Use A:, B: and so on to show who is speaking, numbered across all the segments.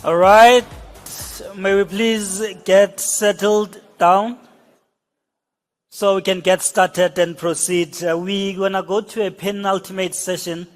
A: All right, may we please get settled down so we can get started and proceed. We're gonna go to a penultimate session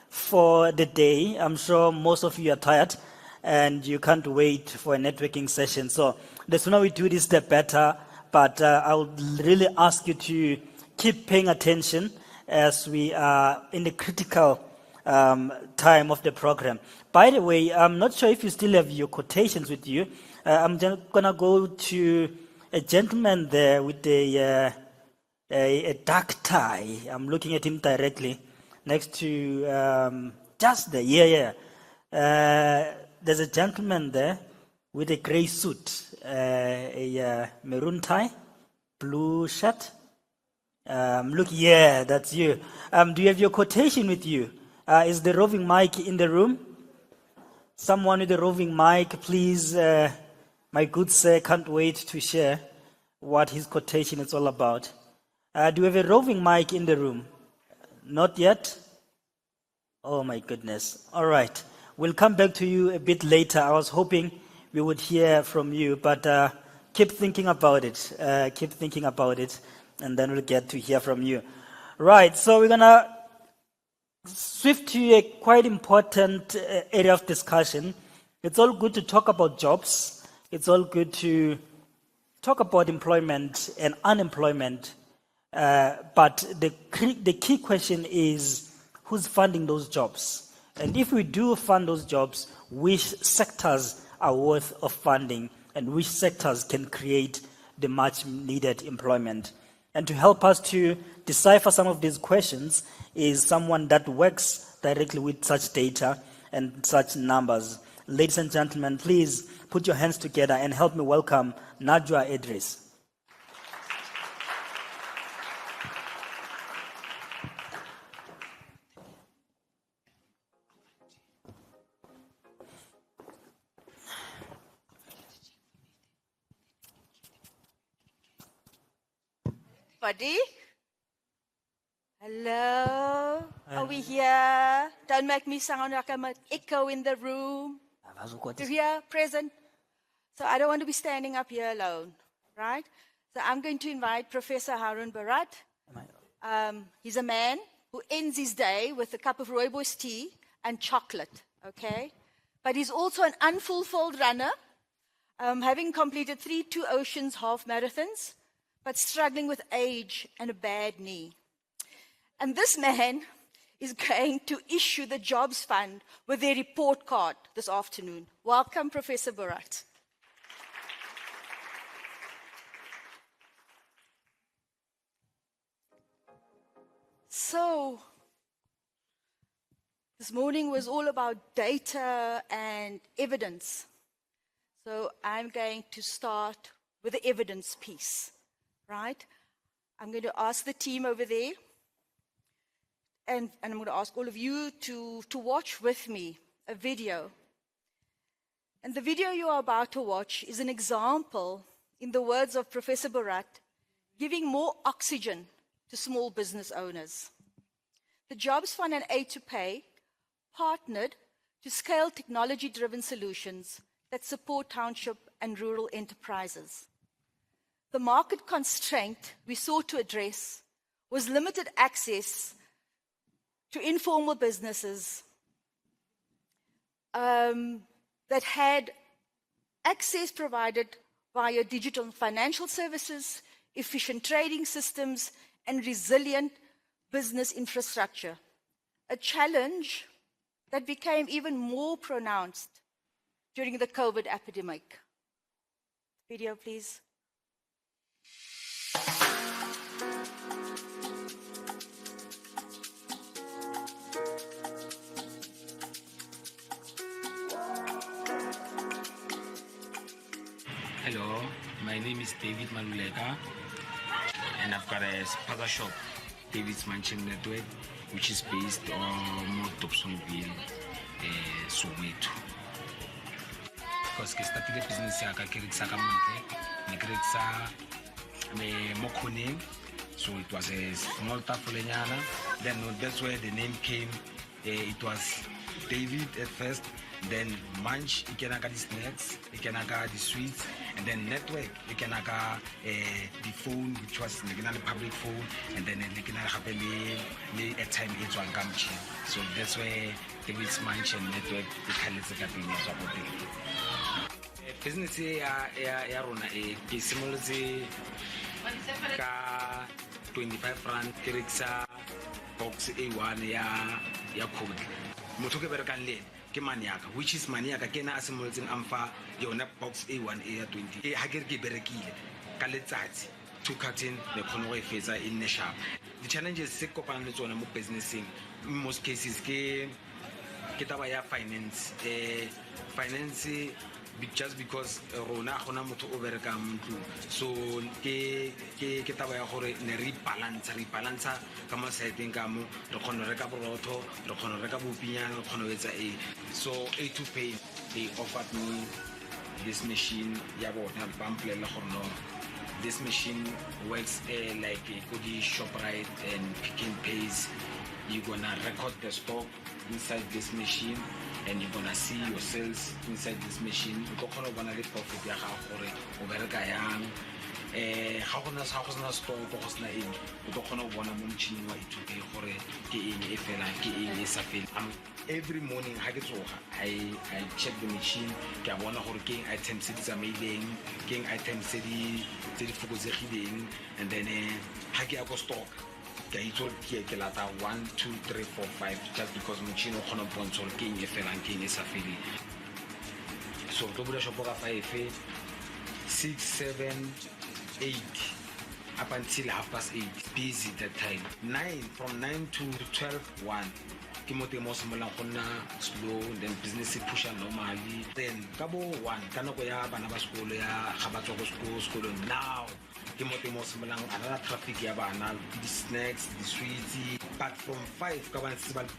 A: for the day. I'm sure most of you are tired and you can't wait for a networking session. So the sooner we do this, the better. But I would really ask you to keep paying attention as we are in the critical time of the program. By the way, I'm not sure if you still have your quotations with you. I'm just gonna go to a gentleman there with a dark tie. I'm looking at him directly next to just there. Yeah. There's a gentleman there with a gray suit, a maroon tie, blue shirt. Look, yeah, that's you. Do you have your quotation with you? Is the roving mic in the room? Someone with a roving mic, please. My good sir can't wait to share what his quotation is all about. Do you have a roving mic in the room? Not yet? Oh my goodness. All right. We'll come back to you a bit later. I was hoping we would hear from you, but keep thinking about it. Keep thinking about it, and then we'll get to hear from you. Right. So we're going to swift to a quite important area of discussion. It's all good to talk about jobs. It's all good to talk about employment and unemployment. But the key question is, who's funding those jobs? And if we do fund those jobs, which sectors are worth of funding and which sectors can create the much needed employment? And to help us to decipher some of these questions is someone that works directly with such data and such numbers. Ladies and gentlemen, please put your hands together and help me welcome Najwah Edries.
B: Buddy? Hello? Are we here? Don't make me sound like I'm an echo in the room. You're here, present. So I don't want to be standing up here alone, right? So I'm going to invite Professor Haroon Bhorat. He's a man who ends his day with a cup of rooibos tea and chocolate, okay? But he's also an unfulfilled runner, having completed 3 Two Oceans half marathons, but struggling with age and a bad knee. And this man is going to issue the Jobs Fund with their report card this afternoon. Welcome, Professor Bhorat. So, this morning was all about data and evidence. So I'm going to start with the evidence piece, right? I'm going to ask the team over there, and I'm going to ask all of you to watch with me a video. And the video you are about to watch is an example, in the words of Professor Bhorat, giving more oxygen to small business owners. The Jobs Fund and Aid to Pay partnered to scale technology-driven solutions that support township and rural enterprises. The market constraint we sought to address was limited access to informal businesses that had access provided via digital financial services, efficient trading systems, and resilient business infrastructure, a challenge that became even more pronounced during the COVID epidemic. Video, please.
C: Hello, my name is David Maluleka, and I've got a spaza shop, David's Manching Network, which is based on Dobsonville, Soweto. Because I started a business here, I created so it was a small tafulenyana. Then that's where the name came. It was David at first, Then Munch, you can the snacks, you can the sweets, and then Network, you can the phone, which was the public phone, and then you can have a time it's one gamchi. So that's where the Munch and Network, the Khalid's business ya rona ke simolotse ka 25 rand ke rekisa box A1 ya code motho ke berekang le ke maniaka, which is maniaka ke na a simolotseng amfa yona box A1 ya 20 ha ke re ke berekile ka letsatsi to carton le khona go e fetsa in the shop. The challenges se kopana le tsona mo businessing in most cases ke taba ya finance finance just because rona gona motho o bereka mntlu so ke taba ya gore ne re balance ka mo seteng ka mo re khona reka borotho re khona reka bopinyana re khona etsa so A to pay they offered me this machine ya bona pamphlet la gore no this machine works like a goodie ShopRite and Pick n Pays. You're gonna record the stock inside this machine and you're gonna see your sales inside this machine. You're gonna get profit ya gago gore o bereka yang ga gona store go go sna eng o tlo gona go bona mo motšhining wa ithuta gore ke eng e fela ke eng e sa fela. Every morning ha ke tsoga I check the machine ke a bona gore ke eng items tse di tsamaileng ke eng items tse di fokotsegileng and then ha ke ya go stock ke itse ke lata 1 2 3 4 5 just because machine o khona bontsha ke eng e fela ke eng e sa fela. So to bula shop ka 5 6 7 8 up until 8:30 busy that time. 9 from 9 to 12 1 ke mote mo simolang gonna slow then business push normally then ka bo 1 ka nako ya bana ba sekolo ya ga ba tswa go sekolo now ke mote mo simolang another traffic ya bana the snacks the sweets but from 5 ka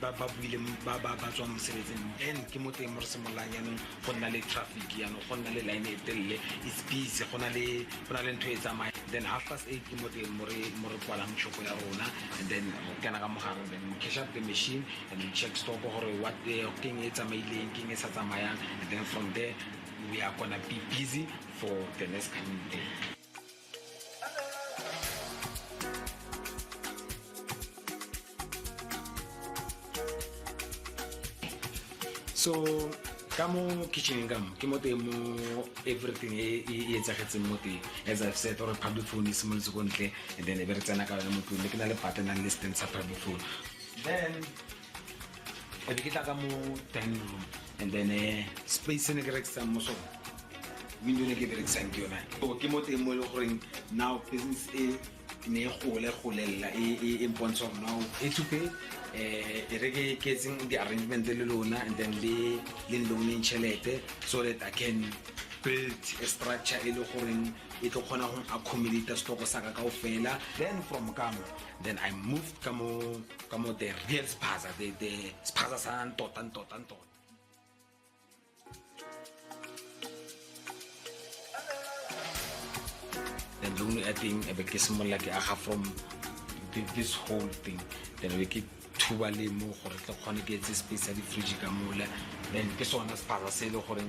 C: ba buile ba tswa mosebetsing and ke mote mo simolang ya no go nna le traffic ya no go nna le line e telele it's busy go na le ntho e tsamaya then 8:30 ke mote mo re kwalang shop ya rona and then kana ka mogare then cash up the machine and we check stock or what the king is amazing king is and then from there we are gonna be busy for the next coming day. So kamo kitchen income kimote mo everything e tsagetse mote as I've said or public phone is mo tsontle and then every tsana ka mo tu le ke na le partner list and public phone then I get a more dining room and then space in the correct some so window ne ke thank you na so ke mo teng mo le gore now business ne golela e sponsor now e to pay re ke getting the arrangement le lona and then le loan chelete so that I can build a structure e le gore e tlo khona go accommodate stock sa ka ofela. Then from kamo then I moved kamo the real spaza the spaza san totan then the only thing I became more like I have from this whole thing then we keep thuba le mo gore tlo khone ke tse space ya di fridge ka mola then ke sona spaza se le gore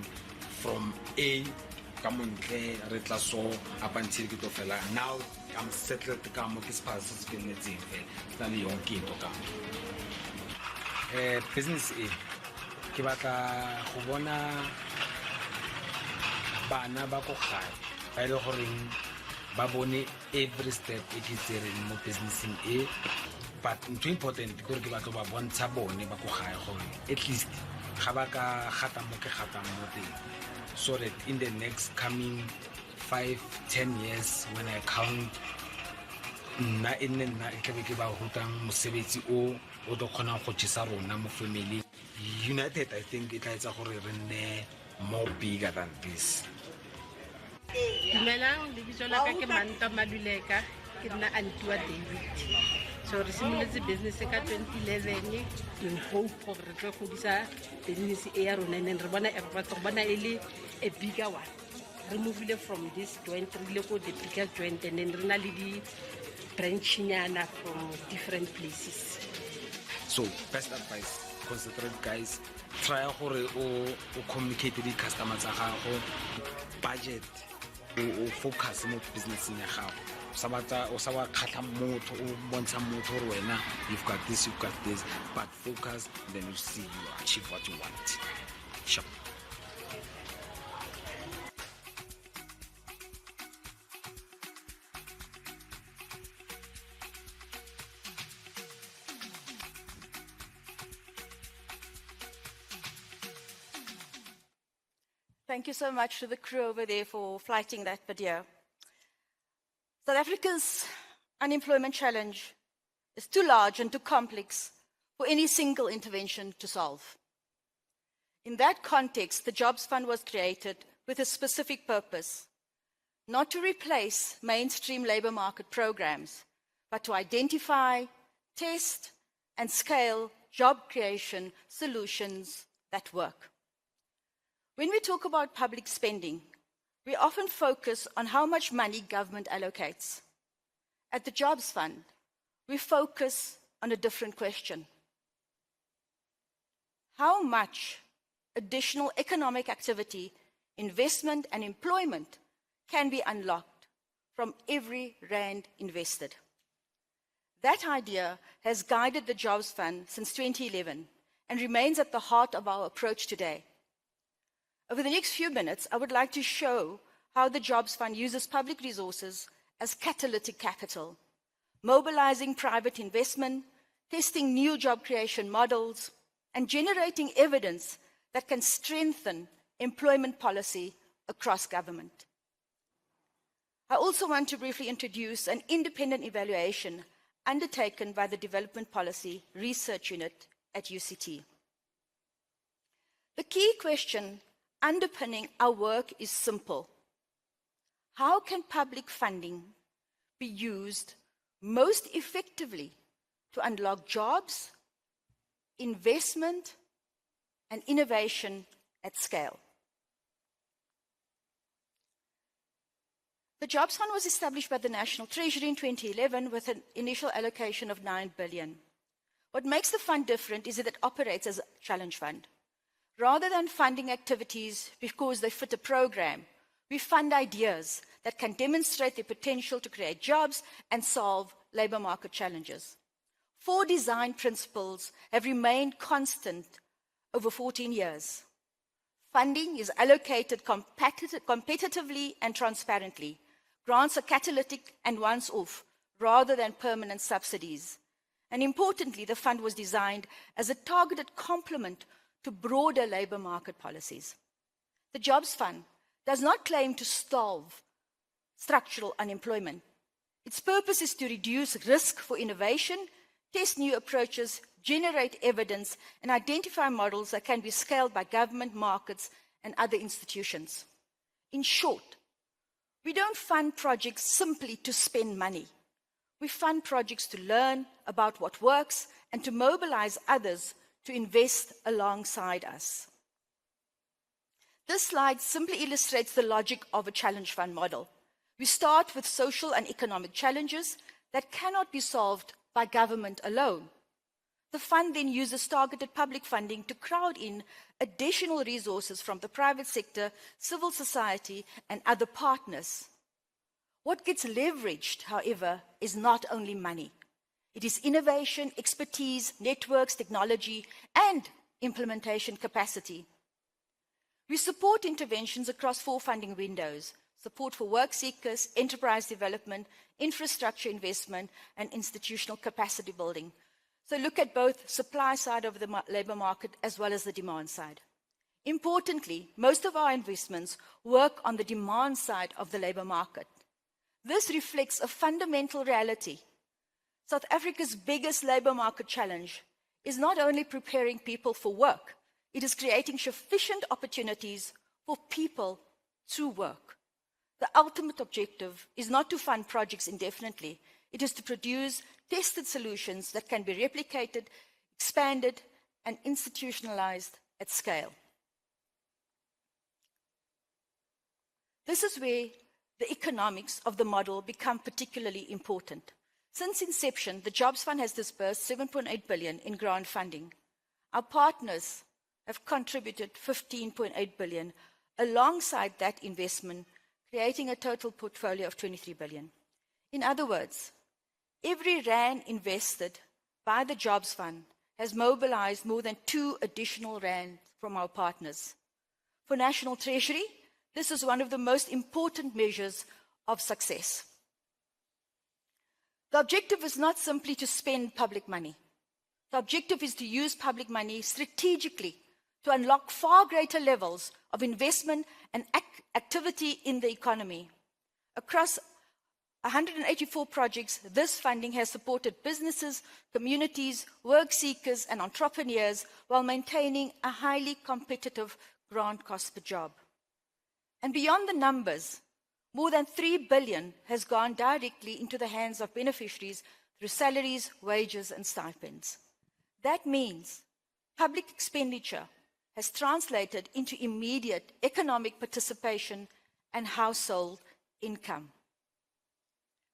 C: from A kamontle re tla so up until ke to fela now I'm settled ka mo ke space se ke netseng fe tla le yong ke to ka business ke batla go bona bana ba go gae ba ile gore ba bone every step e ke tsereng mo businessing but it's important gore ke batla ba bontsha bone ba go gae gore at least ga ba ka gata mo ke gata mo teng so that in the next coming 5-10 years when I count na inna ke be ke ba hutang mosebetsi o do khona go tshisa rona mo family united. I think it tla etsa gore re nne more bigger than this.
D: Dumelang le bitso la ka ke Manta Maluleka ke nna Najwah Edries. So re simolotse business ka 2011 in hope for re tlo godisa business e ya rona ne re bona e le a bigger one. Re movile from this joint re go the bigger joint and then re na le di branchnyana from different places.
C: So best advice, concentrate guys, try gore o communicate le customer tsa gago budget o focus mo business ya gago o sa ba khatla motho o bontsha motho gore wena you've got this but focus, then you see you achieve what you want. Sure.
B: Thank you so much to the crew over there for flighting that video. South Africa's unemployment challenge is too large and too complex for any single intervention to solve. In that context, the Jobs Fund was created with a specific purpose, not to replace mainstream labor market programs, but to identify, test, and scale job creation solutions that work. When we talk about public spending, we often focus on how much money government allocates. At the Jobs Fund, we focus on a different question. How much additional economic activity, investment, and employment can be unlocked from every rand invested? That idea has guided the Jobs Fund since 2011 and remains at the heart of our approach today. Over the next few minutes, I would like to show how the Jobs Fund uses public resources as catalytic capital, mobilizing private investment, testing new job creation models, and generating evidence that can strengthen employment policy across government. I also want to briefly introduce an independent evaluation undertaken by the Development Policy Research Unit at UCT. The key question underpinning our work is simple. How can public funding be used most effectively to unlock jobs, investment, and innovation at scale? The Jobs Fund was established by the National Treasury in 2011 with an initial allocation of 9 billion. What makes the fund different is that it operates as a challenge fund. Rather than funding activities because they fit a program, we fund ideas that can demonstrate their potential to create jobs and solve labor market challenges. 4 design principles have remained constant over 14 years. Funding is allocated competitively and transparently. Grants are catalytic and once-off rather than permanent subsidies. And importantly, the fund was designed as a targeted complement to broader labor market policies. The Jobs Fund does not claim to solve structural unemployment. Its purpose is to reduce risk for innovation, test new approaches, generate evidence, and identify models that can be scaled by government, markets, and other institutions. In short, we don't fund projects simply to spend money. We fund projects to learn about what works and to mobilize others to invest alongside us. This slide simply illustrates the logic of a challenge fund model. We start with social and economic challenges that cannot be solved by government alone. The fund then uses targeted public funding to crowd in additional resources from the private sector, civil society, and other partners. What gets leveraged, however, is not only money. It is innovation, expertise, networks, technology, and implementation capacity. We support interventions across 4 funding windows: support for work seekers, enterprise development, infrastructure investment, and institutional capacity building. So look at both supply side of the labor market as well as the demand side. Importantly, most of our investments work on the demand side of the labor market. This reflects a fundamental reality. South Africa's biggest labor market challenge is not only preparing people for work, it is creating sufficient opportunities for people to work. The ultimate objective is not to fund projects indefinitely. It is to produce tested solutions that can be replicated, expanded, and institutionalized at scale. This is where the economics of the model become particularly important. Since inception, the Jobs Fund has disbursed 7.8 billion in grant funding. Our partners have contributed 15.8 billion alongside that investment, creating a total portfolio of 23 billion. In other words, every rand invested by the Jobs Fund has mobilized more than 2 additional rand from our partners. For National Treasury, this is one of the most important measures of success. The objective is not simply to spend public money. The objective is to use public money strategically to unlock far greater levels of investment and activity in the economy. Across 184 projects, this funding has supported businesses, communities, work seekers, and entrepreneurs while maintaining a highly competitive grant cost per job. And beyond the numbers, more than 3 billion has gone directly into the hands of beneficiaries through salaries, wages, and stipends. That means public expenditure has translated into immediate economic participation and household income.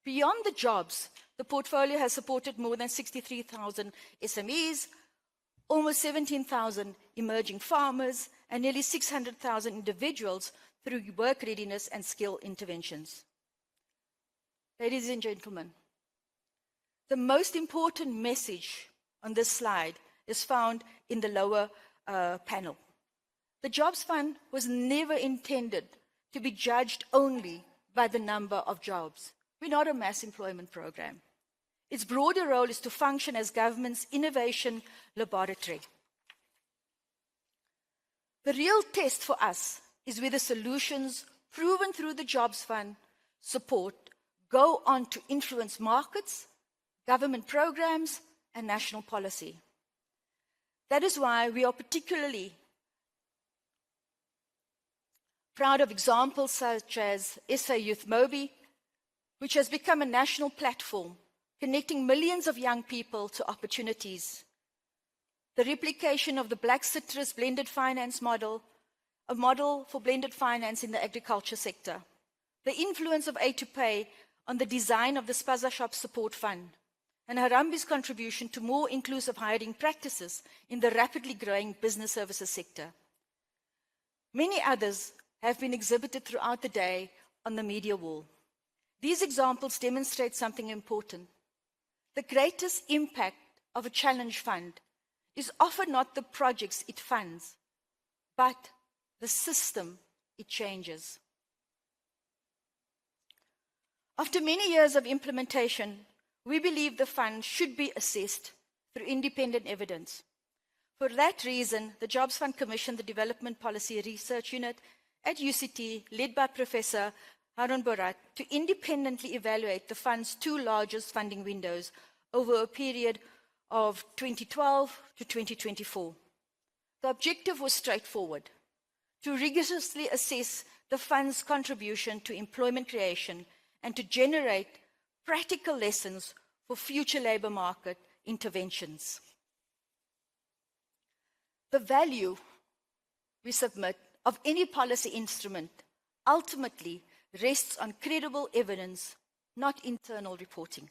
B: Beyond the jobs, the portfolio has supported more than 63,000 SMEs, almost 17,000 emerging farmers, and nearly 600,000 individuals through work readiness and skill interventions. Ladies and gentlemen, the most important message on this slide is found in the lower panel. The Jobs Fund was never intended to be judged only by the number of jobs. We're not a mass employment program. Its broader role is to function as government's innovation laboratory. The real test for us is whether solutions proven through the Jobs Fund support go on to influence markets, government programs, and national policy. That is why we are particularly proud of examples such as SA Youth Mobi, which has become a national platform connecting millions of young people to opportunities. The replication of the Black Citrus blended finance model, a model for blended finance in the agriculture sector. The influence of Aid to Pay on the design of the Spaza Shop Support Fund, and Harambe's contribution to more inclusive hiring practices in the rapidly growing business services sector. Many others have been exhibited throughout the day on the media wall. These examples demonstrate something important. The greatest impact of a challenge fund is often not the projects it funds, but the system it changes. After many years of implementation, we believe the fund should be assessed through independent evidence. For that reason, the Jobs Fund commissioned the Development Policy Research Unit at UCT, led by Professor Haroon Bhorat, to independently evaluate the fund's 2 largest funding windows over a period of 2012 to 2024. The objective was straightforward: to rigorously assess the fund's contribution to employment creation and to generate practical lessons for future labour market interventions. The value we submit of any policy instrument ultimately rests on credible evidence, not internal reporting.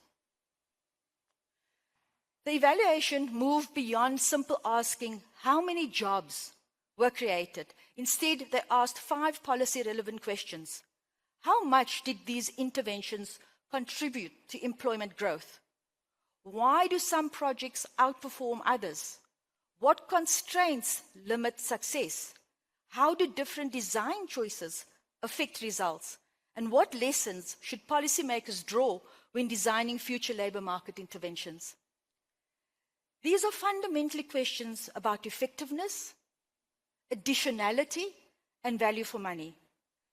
B: The evaluation moved beyond simple asking how many jobs were created. Instead, they asked 5 policy-relevant questions. How much did these interventions contribute to employment growth? Why do some projects outperform others? What constraints limit success? How do different design choices affect results? And what lessons should policymakers draw when designing future labour market interventions? These are fundamentally questions about effectiveness, additionality, and value for money.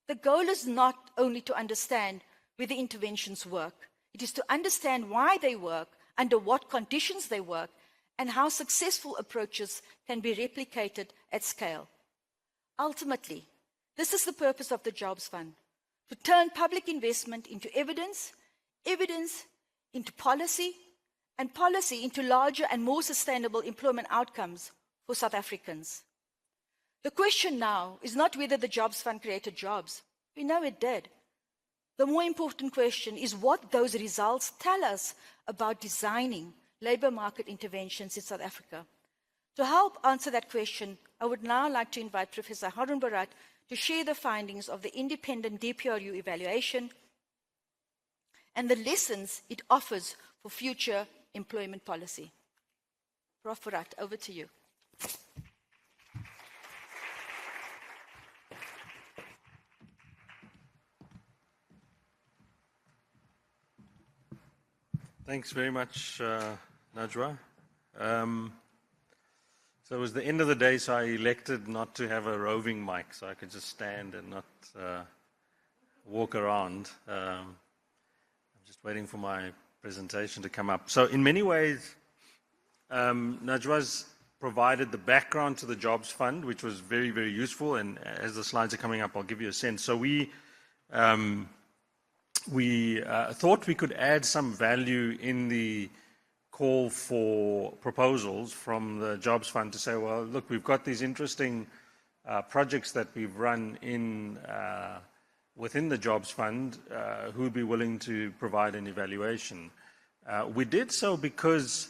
B: The goal is not only to understand whether interventions work, it is to understand why they work, under what conditions they work, and how successful approaches can be replicated at scale. Ultimately, this is the purpose of the Jobs Fund: to turn public investment into evidence, evidence into policy, and policy into larger and more sustainable employment outcomes for South Africans. The question now is not whether the Jobs Fund created jobs. We know it did. The more important question is what those results tell us about designing labour market interventions in South Africa. To help answer that question, I would now like to invite Professor Haroon Bhorat to share the findings of the independent DPRU evaluation and the lessons it offers for future employment policy. Prof. Bhorat, over to you.
E: Thanks very much, Najwah. So it was the end of the day, so I elected not to have a roving mic, so I could just stand and not walk around. I'm just waiting for my presentation to come up. So in many ways, Najwah's provided the background to the Jobs Fund, which was very, very useful, and as the slides are coming up, I'll give you a sense. So we thought we could add some value in the call for proposals from the Jobs Fund to say, well, look, we've got these interesting projects that we've run in within the Jobs Fund, who would be willing to provide an evaluation. We did so because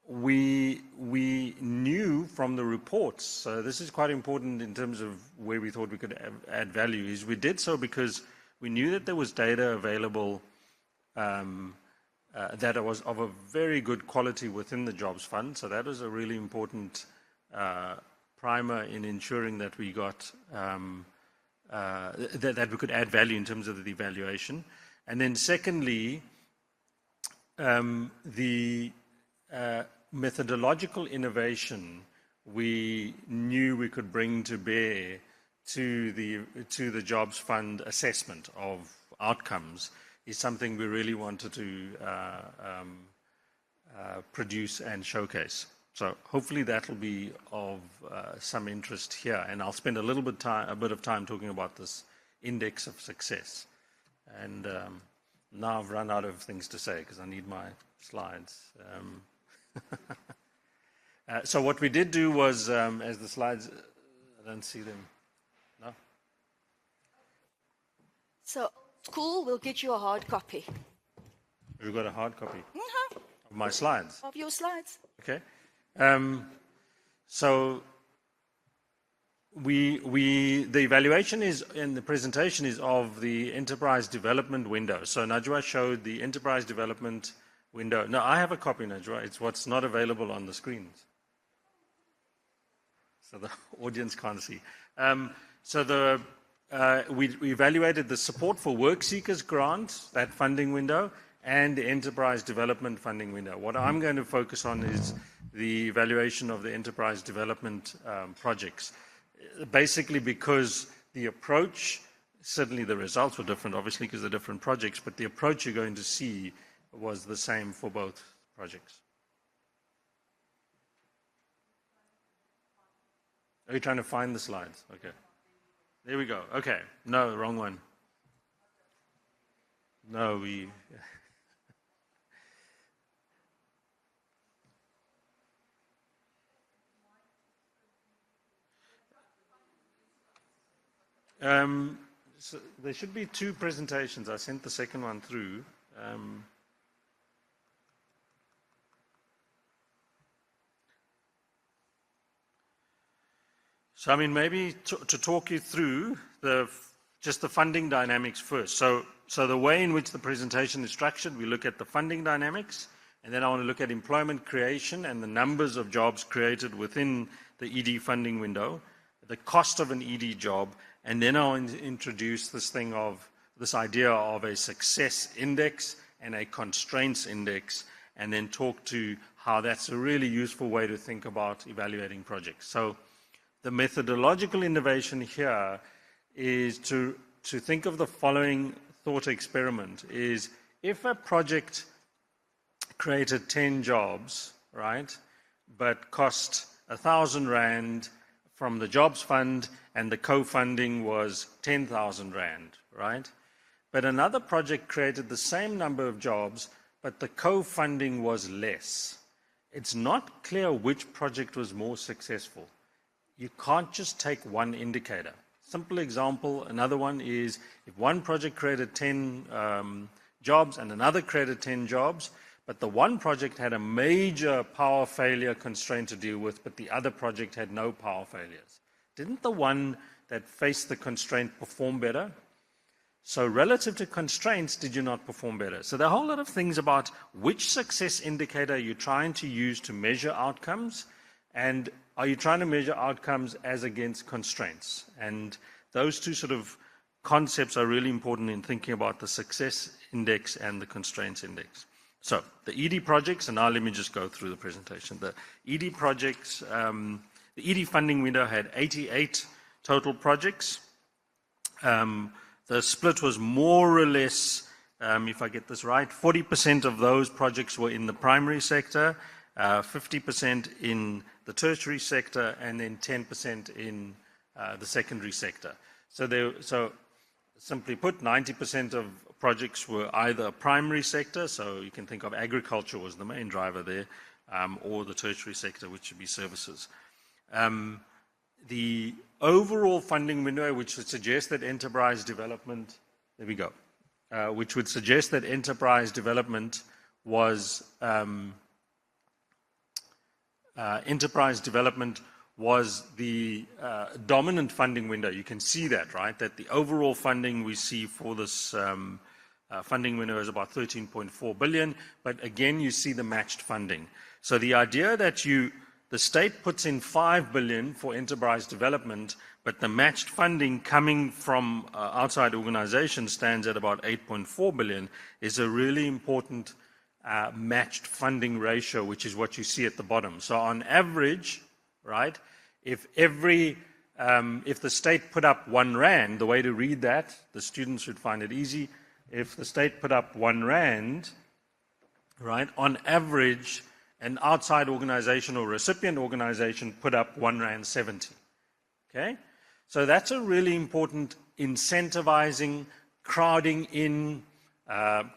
E: we knew from the reports, so this is quite important in terms of where we thought we could add value, is we did so because we knew that there was data available that was of a very good quality within the Jobs Fund. So that was a really important primer in ensuring that we got that we could add value in terms of the evaluation. And then secondly, the methodological innovation we knew we could bring to bear to the Jobs Fund assessment of outcomes is something we really wanted to produce and showcase. So hopefully that will be of some interest here, and I'll spend a bit of time talking about this index of success. And now I've run out of things to say because I need my slides. So what we did do was, as the slides, I don't see them. No?
B: So, school will get you a hard copy.
E: We've got a hard copy of my slides.
B: Of your slides.
E: Okay. So the evaluation is, in the presentation, is of the enterprise development window. So Najwah showed the enterprise development window. No, I have a copy, Najwah. It's what's not available on the screens. So the audience can't see. We evaluated the support for work seekers grant, that funding window, and the enterprise development funding window. What I'm going to focus on is the evaluation of the enterprise development projects. Basically because the approach, certainly the results were different, obviously, because they're different projects, but the approach you're going to see was the same for both projects. Are you trying to find the slides? Okay. There we go. Okay. No, wrong one. No, we... So there should be two presentations. I sent the second one through. So I mean, maybe to talk you through just the funding dynamics first. So the way in which the presentation is structured, we look at the funding dynamics, and then I want to look at employment creation and the numbers of jobs created within the ED funding window, the cost of an ED job, and then I'll introduce this idea of a success index and a constraints index, and then talk to how that's a really useful way to think about evaluating projects. So the methodological innovation here is to think of the following thought experiment: is if a project created 10 jobs, right, but cost 1,000 Rand from the Jobs Fund, and the co-funding was 10,000 Rand, right? But another project created the same number of jobs, but the co-funding was less. It's not clear which project was more successful. You can't just take one indicator. Simple example, another one is if one project created 10 jobs and another created 10 jobs, but the one project had a major power failure constraint to deal with, but the other project had no power failures. Didn't the one that faced the constraint perform better? So relative to constraints, did you not perform better? So there are a whole lot of things about which success indicator you're trying to use to measure outcomes, and are you trying to measure outcomes as against constraints? And those two sort of concepts are really important in thinking about the success index and the constraints index. So the ED projects, and now let me just go through the presentation. The ED projects, the ED funding window had 88 total projects. The split was more or less, if I get this right, 40% of those projects were in the primary sector, 50% in the tertiary sector, and then 10% in the secondary sector. So simply put, 90% of projects were either primary sector, so you can think of agriculture was the main driver there, or the tertiary sector, which would be services. The overall funding window, which would suggest that enterprise development, there we go, which would suggest that enterprise development was the dominant funding window. You can see that, right? That the overall funding we see for this funding window is about 13.4 billion, but again, you see the matched funding. So the idea that the state puts in 5 billion for enterprise development, but the matched funding coming from outside organizations stands at about 8.4 billion is a really important matched funding ratio, which is what you see at the bottom. So on average, right, if the state put up 1 rand, the way to read that, the students should find it easy, if the state put up 1 rand, right, on average, an outside organization or recipient organization put up 1 rand 70. Okay? So that's a really important incentivizing, crowding in,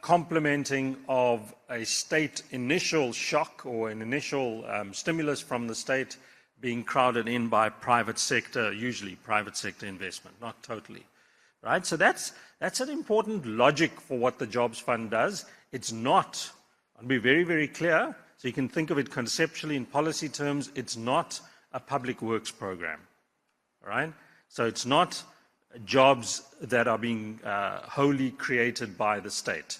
E: complementing of a state initial shock or an initial stimulus from the state being crowded in by private sector, usually private sector investment, not totally. Right? So that's an important logic for what the Jobs Fund does. It's not, I'll be very, very clear, so you can think of it conceptually in policy terms, it's not a public works program. All right? So it's not jobs that are being wholly created by the state.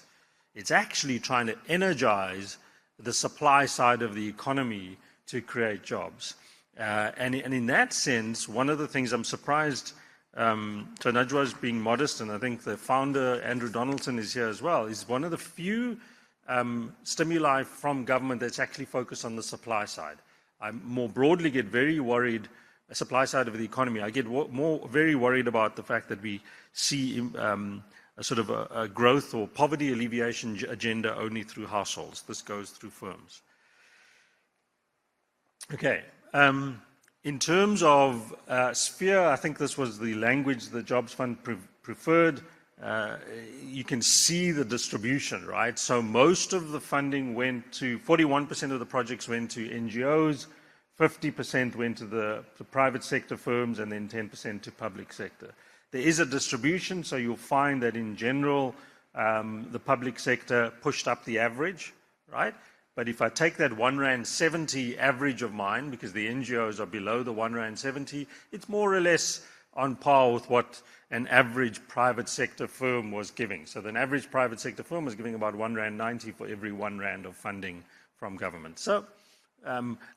E: It's actually trying to energize the supply side of the economy to create jobs. And in that sense, one of the things I'm surprised, so Najwah is being modest, and I think the founder, Andrew Donaldson, is here as well, is one of the few stimuli from government that's actually focused on the supply side. I more broadly get very worried, supply side of the economy, I get very worried about the fact that we see a sort of a growth or poverty alleviation agenda only through households. This goes through firms. Okay. In terms of sphere, I think this was the language the Jobs Fund preferred. You can see the distribution, right? So most of the funding went to, 41% of the projects went to NGOs, 50% went to the private sector firms, and then 10% to public sector. There is a distribution, so you'll find that in general, the public sector pushed up the average, right? But if I take that 1 rand 70 average of mine, because the NGOs are below the 1 rand 70, it's more or less on par with what an average private sector firm was giving. So an average private sector firm was giving about 1 rand 90 for every 1 rand of funding from government. So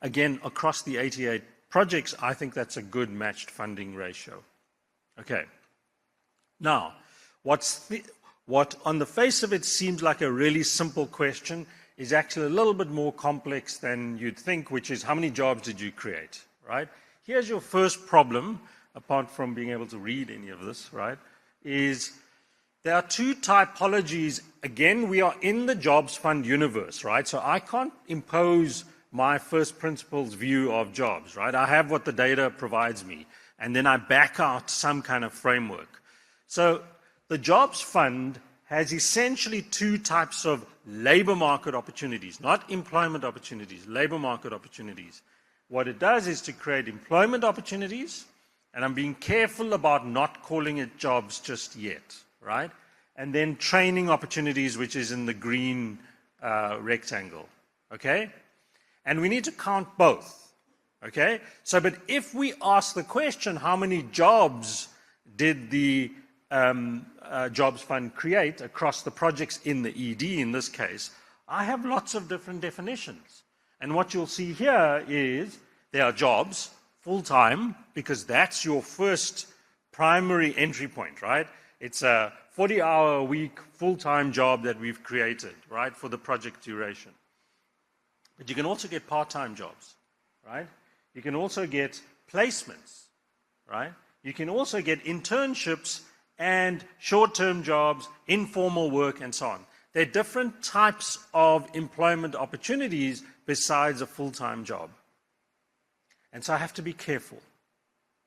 E: again, across the 88 projects, I think that's a good matched funding ratio. Okay. Now, what on the face of it seems like a really simple question is actually a little bit more complex than you'd think, which is how many jobs did you create, right? Here's your first problem, apart from being able to read any of this, right, is there are two typologies. Again, we are in the Jobs Fund universe, right? So I can't impose my first principles view of jobs, right? I have what the data provides me, and then I back out some kind of framework. So the Jobs Fund has essentially two types of labor market opportunities, not employment opportunities, labor market opportunities. What it does is to create employment opportunities, and I'm being careful about not calling it jobs just yet, right? And then training opportunities, which is in the green rectangle, okay? And we need to count both, okay? So, but if we ask the question, how many jobs did the Jobs Fund create across the projects in the ED in this case, I have lots of different definitions. And what you'll see here is there are jobs, full-time, because that's your first primary entry point, right? It's a 40-hour-a-week full-time job that we've created, right, for the project duration. But you can also get part-time jobs, right? You can also get placements, right? You can also get internships and short-term jobs, informal work, and so on. There are different types of employment opportunities besides a full-time job. And so I have to be careful,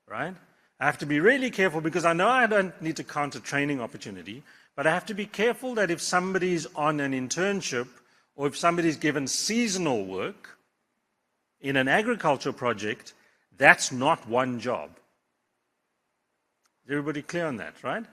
E: right? I have to be really careful because I know I don't need to count a training opportunity, but I have to be careful that if somebody's on an internship or if somebody's given seasonal work in an agriculture project, that's not one job. Is everybody clear on that, right?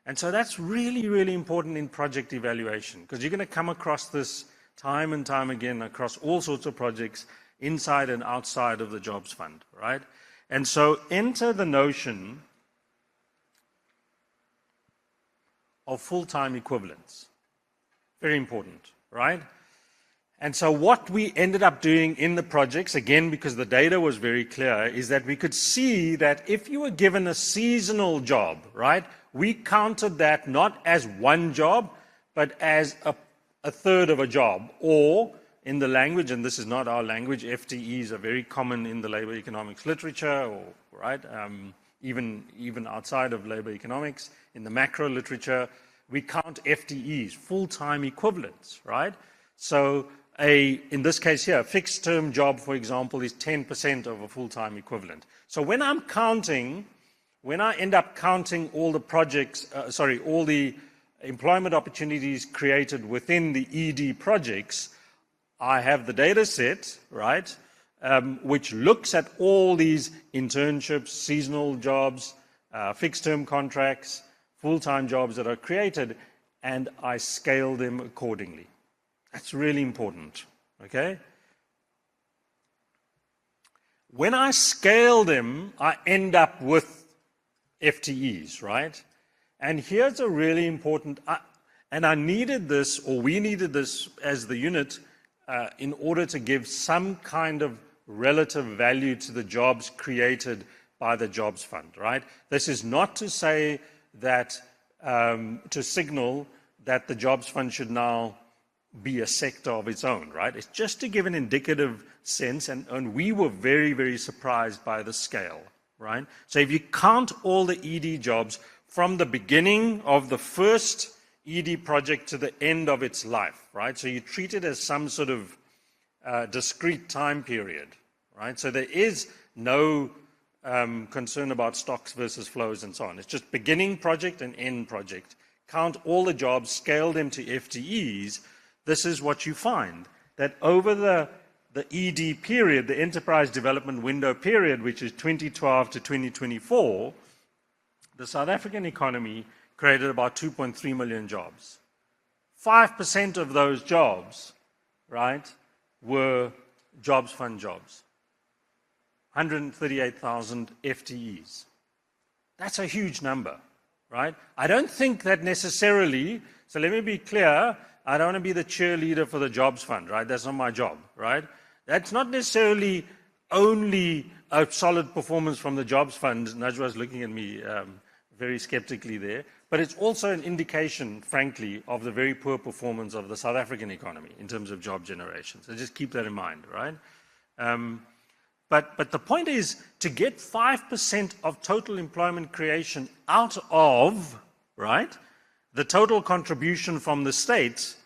E: And so that's really, really important in project evaluation because you're going to come across this time and time again across all sorts of projects inside and outside of the Jobs Fund, right? And so enter the notion of full-time equivalents. Very important, right? And so what we ended up doing in the projects, again, because the data was very clear, is that we could see that if you were given a seasonal job, right, we counted that not as one job, but as a third of a job, or in the language, and this is not our language, FTEs are very common in the labor economics literature, or, right, even outside of labor economics, in the macro literature, we count FTEs, full-time equivalents, right? So in this case here, a fixed-term job, for example, is 10% of a full-time equivalent. So when I end up counting all the projects, all the employment opportunities created within the ED projects, I have the data set, right, which looks at all these internships, seasonal jobs, fixed-term contracts, full-time jobs that are created, and I scale them accordingly. That's really important, okay? When I scale them, I end up with FTEs, right? And here's a really important, and I needed this, or we needed this as the unit, in order to give some kind of relative value to the jobs created by the Jobs Fund, right? This is not to say that, to signal that the Jobs Fund should now be a sector of its own, right? It's just to give an indicative sense, and we were very, very surprised by the scale, right? So if you count all the ED jobs from the beginning of the first ED project to the end of its life, right? So you treat it as some sort of discrete time period, right? So there is no concern about stocks versus flows and so on. It's just beginning project and end project. Count all the jobs, scale them to FTEs. This is what you find, that over the ED period, the enterprise development window period, which is 2012 to 2024, the South African economy created about 2.3 million jobs. 5% of those jobs, right, were Jobs Fund jobs. 138,000 FTEs. That's a huge number, right? I don't think that necessarily, so let me be clear, I don't want to be the cheerleader for the Jobs Fund, right? That's not my job, right? That's not necessarily only a solid performance from the Jobs Fund. Najwah's looking at me very skeptically there. But it's also an indication, frankly, of the very poor performance of the South African economy in terms of job generation. So just keep that in mind, right? But the point is to get 5% of total employment creation out of, right, the total contribution from the state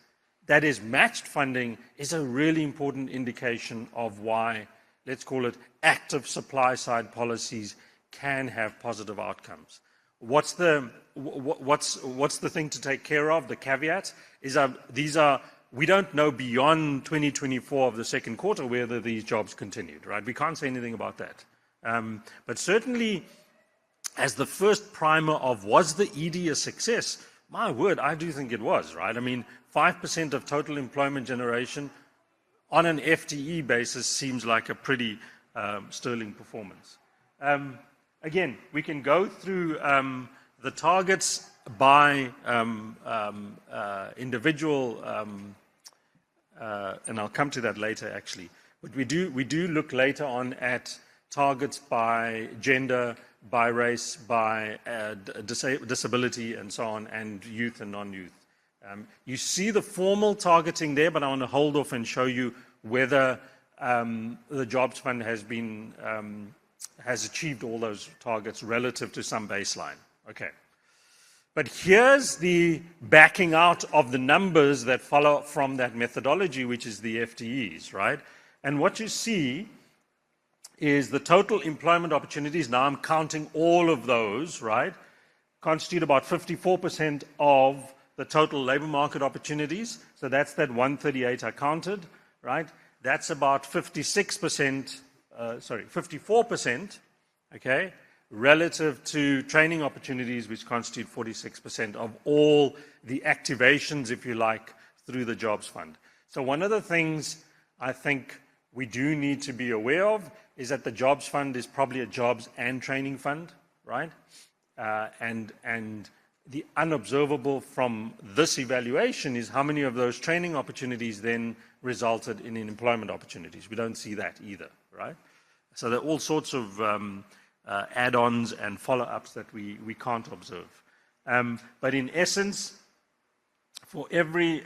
E: that is matched funding is a really important indication of why, let's call it, active supply side policies can have positive outcomes. What's the thing to take care of? The caveat is we don't know beyond 2024 of the second quarter whether these jobs continued, right? We can't say anything about that. But certainly, as the first primer of was the ED a success, My word, I do think it was, right? I mean, 5% of total employment generation on an FTE basis seems like a pretty sterling performance. Again, we can go through the targets by individual, and I'll come to that later actually. But we do look later on at targets by gender, by race, by disability, and so on, and youth and non-youth. You see the formal targeting there, but I want to hold off and show you whether the Jobs Fund has achieved all those targets relative to some baseline. Okay. But here's the backing out of the numbers that follow from that methodology, which is the FTEs, right? And what you see is the total employment opportunities, now I'm counting all of those, right, constitute about 54% of the total labor market opportunities. So that's that 138 I counted, right? That's about 54%, okay, relative to training opportunities, which constitute 46% of all the activations, if you like, through the Jobs Fund. So one of the things I think we do need to be aware of is that the Jobs Fund is probably a jobs and training fund, right? And the unobservable from this evaluation is how many of those training opportunities then resulted in employment opportunities. We don't see that either, right? So there are all sorts of add-ons and follow-ups that we can't observe. But in essence, for every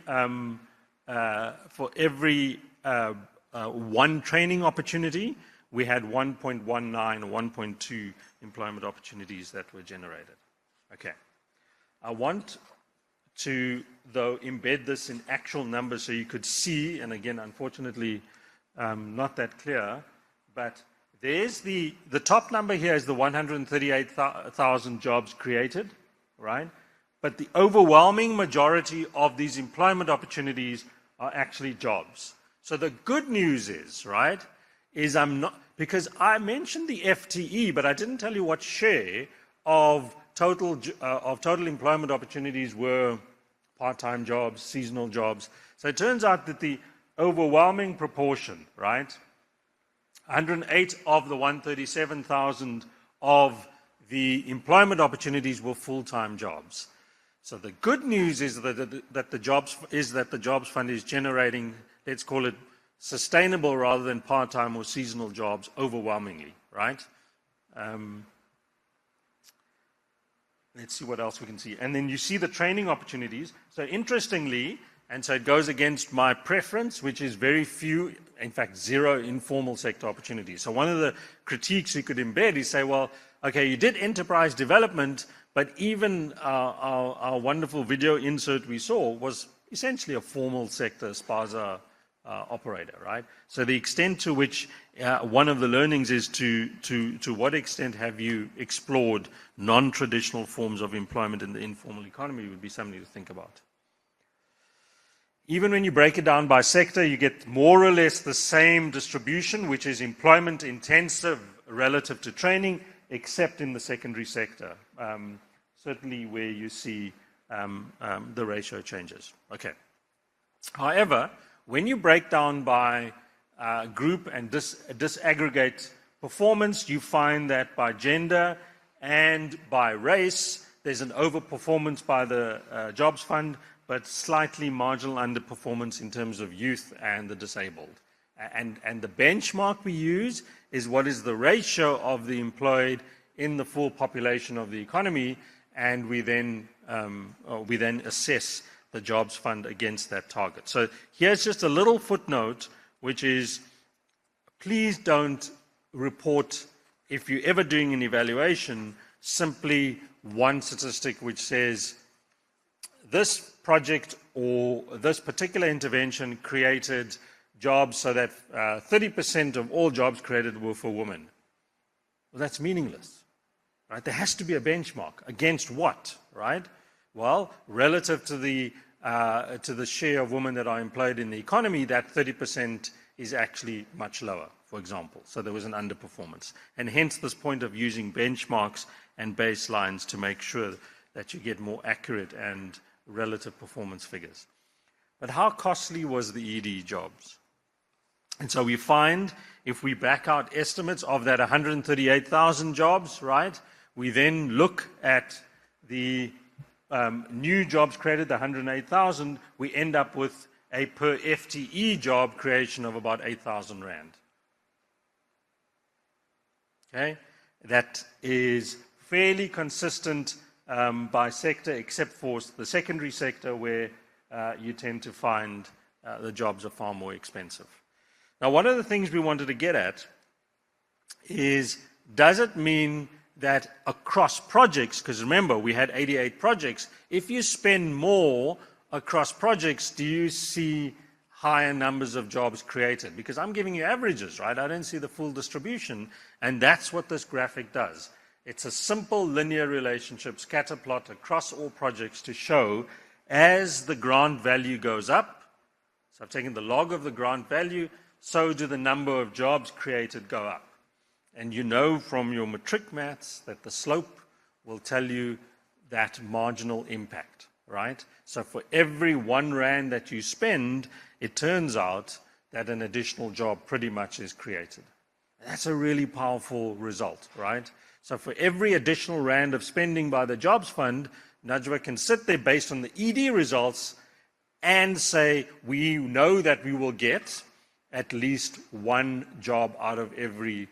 E: one training opportunity, we had 1.19 or 1.2 employment opportunities that were generated. Okay. I want to, though, embed this in actual numbers so you could see, and again, unfortunately, not that clear, but there's the top number here is the 138,000 jobs created, right? But the overwhelming majority of these employment opportunities are actually jobs. So the good news is, right, is because I mentioned the FTE, but I didn't tell you what share of total employment opportunities were part-time jobs, seasonal jobs. So it turns out that the overwhelming proportion, right, 108 of the 137,000 of the employment opportunities were full-time jobs. So the good news is that the Jobs Fund is generating, let's call it sustainable rather than part-time or seasonal jobs overwhelmingly, right? Let's see what else we can see. And then you see the training opportunities. So interestingly, and so it goes against my preference, which is very few, in fact, zero informal sector opportunities. So one of the critiques you could embed is say, well, okay, you did enterprise development, but even our wonderful video insert we saw was essentially a formal sector SPASA operator, right? So the extent to which one of the learnings is to what extent have you explored non-traditional forms of employment in the informal economy would be something to think about. Even when you break it down by sector, you get more or less the same distribution, which is employment intensive relative to training, except in the secondary sector, certainly where you see the ratio changes. Okay. However, when you break down by group and disaggregate performance, you find that by gender and by race, there's an overperformance by the Jobs Fund, but slightly marginal underperformance in terms of youth and the disabled. And the benchmark we use is what is the ratio of the employed in the full population of the economy, and we then assess the Jobs Fund against that target. So here's just a little footnote, which is please don't report, if you're ever doing an evaluation, simply one statistic which says this project or this particular intervention created jobs so that 30% of all jobs created were for women. Well, that's meaningless, right? There has to be a benchmark. Against what, right? Well, relative to the share of women that are employed in the economy, that 30% is actually much lower, for example. So there was an underperformance. And hence this point of using benchmarks and baselines to make sure that you get more accurate and relative performance figures. But how costly was the ED jobs? And so we find if we back out estimates of that 138,000 jobs, right, we then look at the new jobs created, the 108,000, we end up with a per FTE job creation of about 8,000 Rand. Okay, that is fairly consistent by sector, except for the secondary sector where you tend to find the jobs are far more expensive. Now, one of the things we wanted to get at is, does it mean that across projects, because remember, we had 88 projects, if you spend more across projects, do you see higher numbers of jobs created? Because I'm giving you averages, right? I don't see the full distribution, and that's what this graphic does. It's a simple linear relationship scatter plot across all projects to show as the grant value goes up, so I've taken the log of the grant value, so do the number of jobs created go up. And you know from your matric maths that the slope will tell you that marginal impact, right? So for every 1 Rand that you spend, it turns out that an additional job pretty much is created. That's a really powerful result, right? So for every additional Rand of spending by the Jobs Fund, Najwah can sit there based on the ED results and say, we know that we will get at least 1 job out of every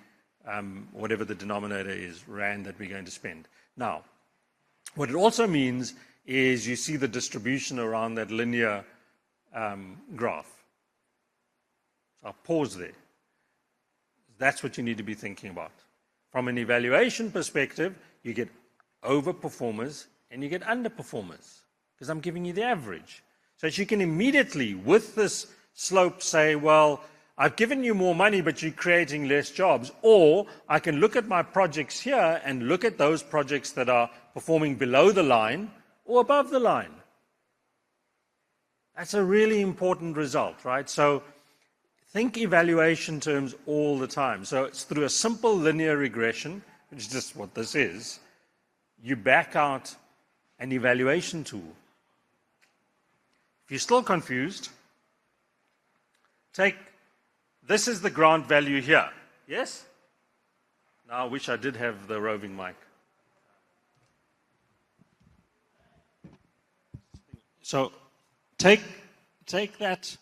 E: whatever the denominator is, Rand that we're going to spend. Now, what it also means is you see the distribution around that linear graph. So I'll pause there. That's what you need to be thinking about. From an evaluation perspective, you get overperformers and you get underperformers, because I'm giving you the average. So that you can immediately, with this slope, say, well, I've given you more money, but you're creating less jobs. Or I can look at my projects here and look at those projects that are performing below the line or above the line. That's a really important result, right? So think evaluation terms all the time. So it's through a simple linear regression, which is just what this is, you back out an evaluation tool. If you're still confused, this is the grant value here. Yes? Now I wish I did have the roving mic. So take that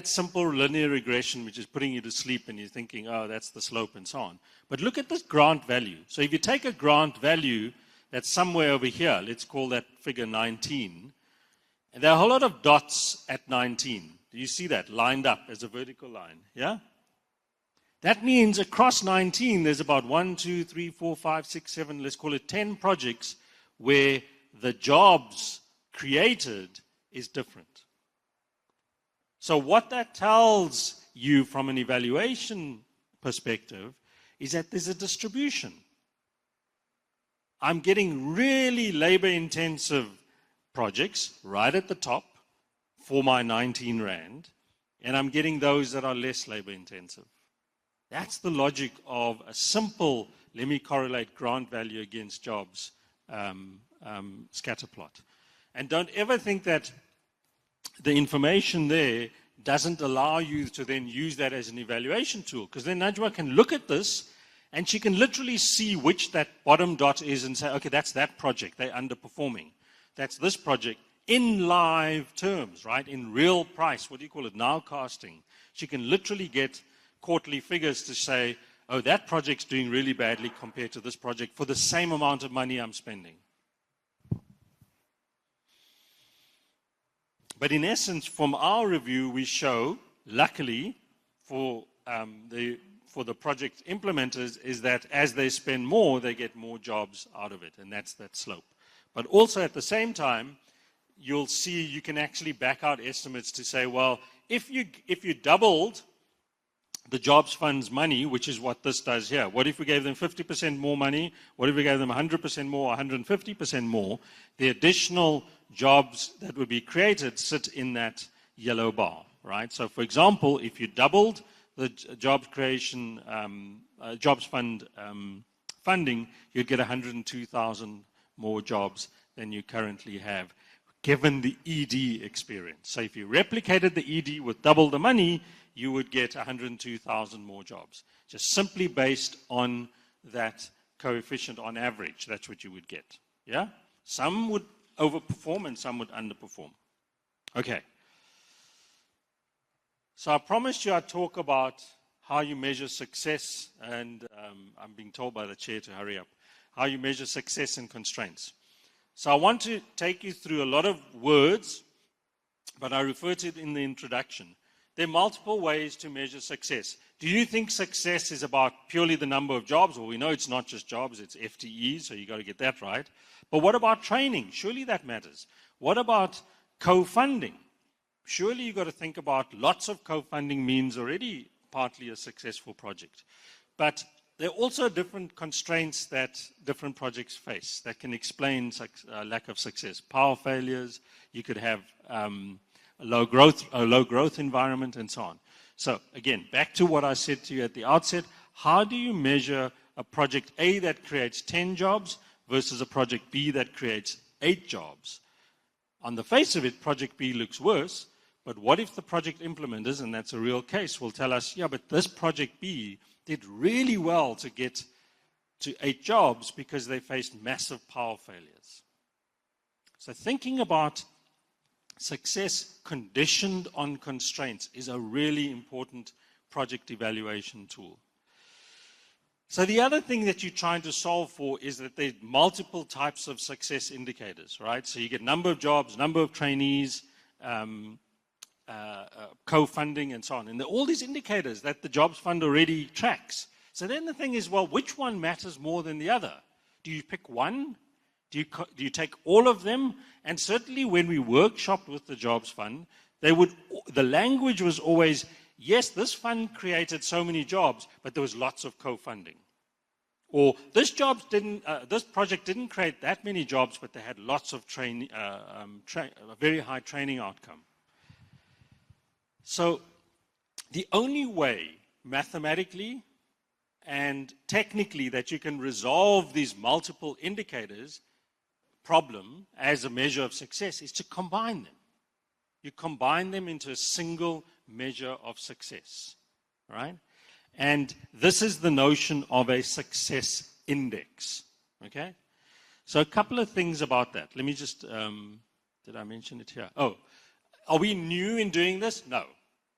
E: simple linear regression, which is putting you to sleep and you're thinking, oh, that's the slope and so on. But look at this grant value. So if you take a grant value that's somewhere over here, let's call that figure 19, and there are a whole lot of dots at 19. Do you see that lined up as a vertical line? Yeah? That means across 19, there's about 1, 2, 3, 4, 5, 6, 7, let's call it 10 projects where the jobs created is different. So what that tells you from an evaluation perspective is that there's a distribution. I'm getting really labor-intensive projects right at the top for my 19 Rand, and I'm getting those that are less labor-intensive. That's the logic of a simple, let me correlate grant value against jobs scatter plot. And don't ever think that the information there doesn't allow you to then use that as an evaluation tool, because then Najwah can look at this and she can literally see which that bottom dot is and say, okay, that's that project, they're underperforming. That's this project in live terms, right? In real price, what do you call it, nowcasting. She can literally get quarterly figures to say, oh, that project's doing really badly compared to this project for the same amount of money I'm spending. But in essence, from our review, we show, luckily, for the project implementers, is that as they spend more, they get more jobs out of it, and that's that slope. But also at the same time, you'll see you can actually back out estimates to say, well, if you doubled the jobs fund's money, which is what this does here, what if we gave them 50% more money? What if we gave them 100% more, 150% more? The additional jobs that would be created sit in that yellow bar, right? So for example, if you doubled the jobs creation, jobs fund funding, you'd get 102,000 more jobs than you currently have, given the ED experience. So if you replicated the ED with double the money, you would get 102,000 more jobs, just simply based on that coefficient on average. That's what you would get. Yeah? Some would overperform and some would underperform. Okay. So I promised you I'd talk about how you measure success, and I'm being told by the chair to hurry up, how you measure success in constraints. So I want to take you through a lot of words, but I referred to it in the introduction. There are multiple ways to measure success. Do you think success is about purely the number of jobs? Well, we know it's not just jobs, it's FTEs, so you've got to get that right. But what about training? Surely that matters. What about co-funding? Surely you've got to think about lots of co-funding means already partly a successful project. But there are also different constraints that different projects face that can explain lack of success. Power failures, you could have a low growth environment, and so on. So again, back to what I said to you at the outset, how do you measure a project A that creates 10 jobs versus a project B that creates 8 jobs? On the face of it, project B looks worse, but what if the project implementers, and that's a real case, will tell us, yeah, but this project B did really well to get to 8 jobs because they faced massive power failures. So thinking about success conditioned on constraints is a really important project evaluation tool. So the other thing that you're trying to solve for is that there are multiple types of success indicators, right? So you get number of jobs, number of trainees, co-funding, and so on. And there are all these indicators that the jobs fund already tracks. So then the thing is, well, which one matters more than the other? Do you pick one? Do you take all of them? And certainly when we workshopped with the jobs fund, the language was always, yes, this fund created so many jobs, but there was lots of co-funding. Or this project didn't create that many jobs, but they had lots of a very high training outcome. So the only way mathematically and technically that you can resolve these multiple indicators problem as a measure of success is to combine them. You combine them into a single measure of success, right? And this is the notion of a success index, okay? So a couple of things about that. Let me just, did I mention it here? Oh, are we new in doing this? No,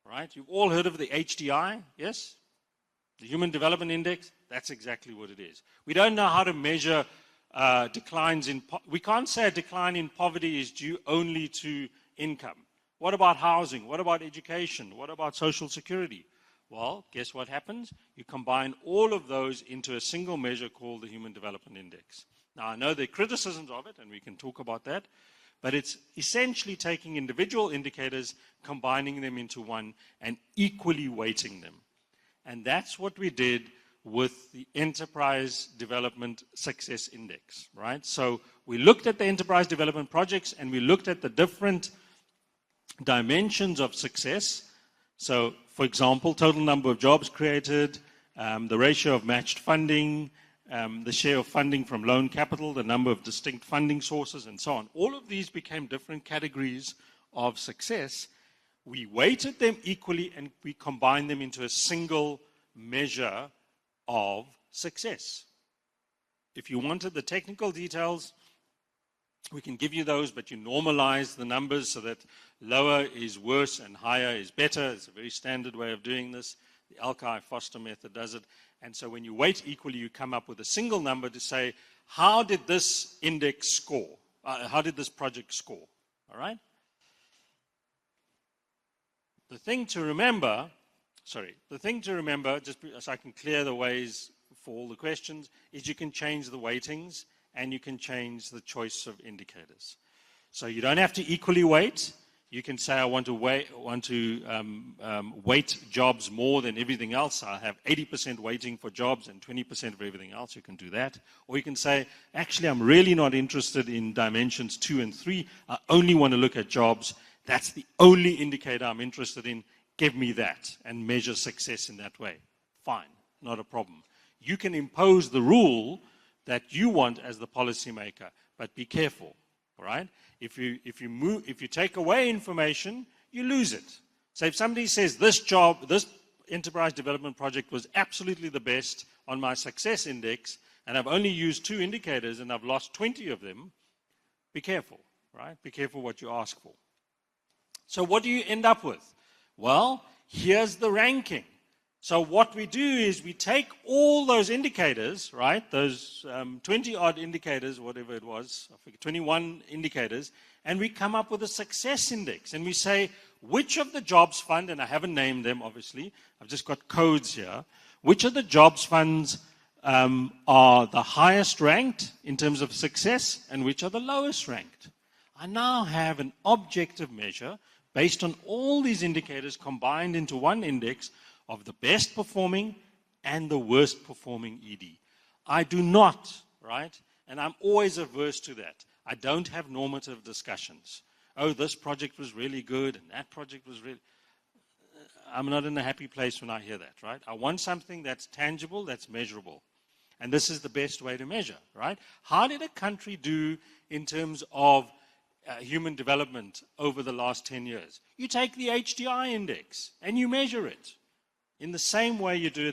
E: right? You've all heard of the HDI, yes? The Human Development Index, that's exactly what it is. We don't know how to measure declines in, we can't say a decline in poverty is due only to income. What about housing? What about education? What about social security? Well, guess what happens? You combine all of those into a single measure called the Human Development Index. Now, I know there are criticisms of it, and we can talk about that, but it's essentially taking individual indicators, combining them into one, and equally weighting them. And that's what we did with the Enterprise Development Success Index, right? So we looked at the enterprise development projects, and we looked at the different dimensions of success. So, for example, total number of jobs created, the ratio of matched funding, the share of funding from loan capital, the number of distinct funding sources, and so on. All of these became different categories of success. We weighted them equally, and we combined them into a single measure of success. If you wanted the technical details, we can give you those, but you normalize the numbers so that lower is worse and higher is better. It's a very standard way of doing this. The Alki-Foster method does it. And so when you weight equally, you come up with a single number to say, how did this index score? How did this project score? All right? The thing to remember, just so I can clear the ways for all the questions, is you can change the weightings and you can change the choice of indicators. So you don't have to equally weight. You can say, I want to weight jobs more than everything else. I have 80% weighting for jobs and 20% for everything else. You can do that. Or you can say, actually, I'm really not interested in dimensions 2 and 3. I only want to look at jobs. That's the only indicator I'm interested in. Give me that and measure success in that way. Fine, not a problem. You can impose the rule that you want as the policymaker, but be careful, all right? If you take away information, you lose it. So if somebody says this enterprise development project was absolutely the best on my success index, and I've only used 2 indicators and I've lost 20 of them, be careful, right? Be careful what you ask for. So what do you end up with? Well, here's the ranking. So what we do is we take all those indicators, right, those 20-odd indicators, whatever it was, I forget, 21 indicators, and we come up with a success index. And we say, which of the jobs fund, and I haven't named them, obviously, I've just got codes here, which of the jobs funds are the highest ranked in terms of success, and which are the lowest ranked. I now have an objective measure based on all these indicators combined into one index of the best performing and the worst performing ED. I do not, right? And I'm always averse to that. I don't have normative discussions. Oh, this project was really good and that project was really... I'm not in a happy place when I hear that, right? I want something that's tangible, that's measurable. And this is the best way to measure, right? How did a country do in terms of human development over the last 10 years? You take the HDI index and you measure it. In the same way you do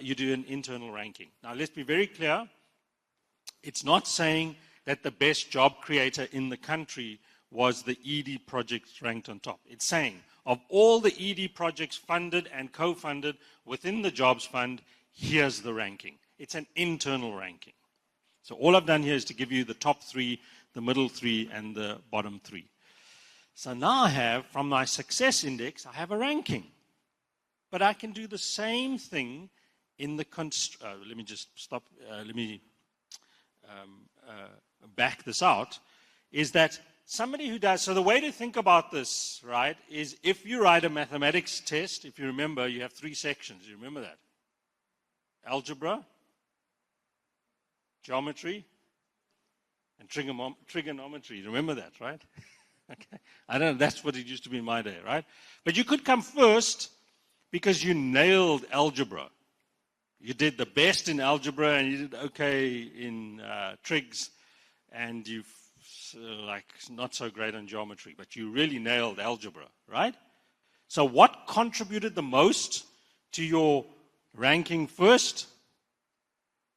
E: you do an internal ranking. Now, let's be very clear. It's not saying that the best job creator in the country was the ED projects ranked on top. It's saying of all the ED projects funded and co-funded within the jobs fund, here's the ranking. It's an internal ranking. So all I've done here is to give you the top 3, the middle 3, and the bottom 3. So now I have, from my success index, I have a ranking. But I can do the same thing in the let me just stop. Let me back this out. Is that somebody who does, so the way to think about this, right, is if you write a mathematics test, if you remember, you have 3 sections. You remember that? Algebra, geometry, and trigonometry. Remember that, right? Okay. I don't know, that's what it used to be in my day, right? But you could come first because you nailed algebra. You did the best in algebra and you did okay in trigs, and you like not so great on geometry, but you really nailed algebra, right? So what contributed the most to your ranking first?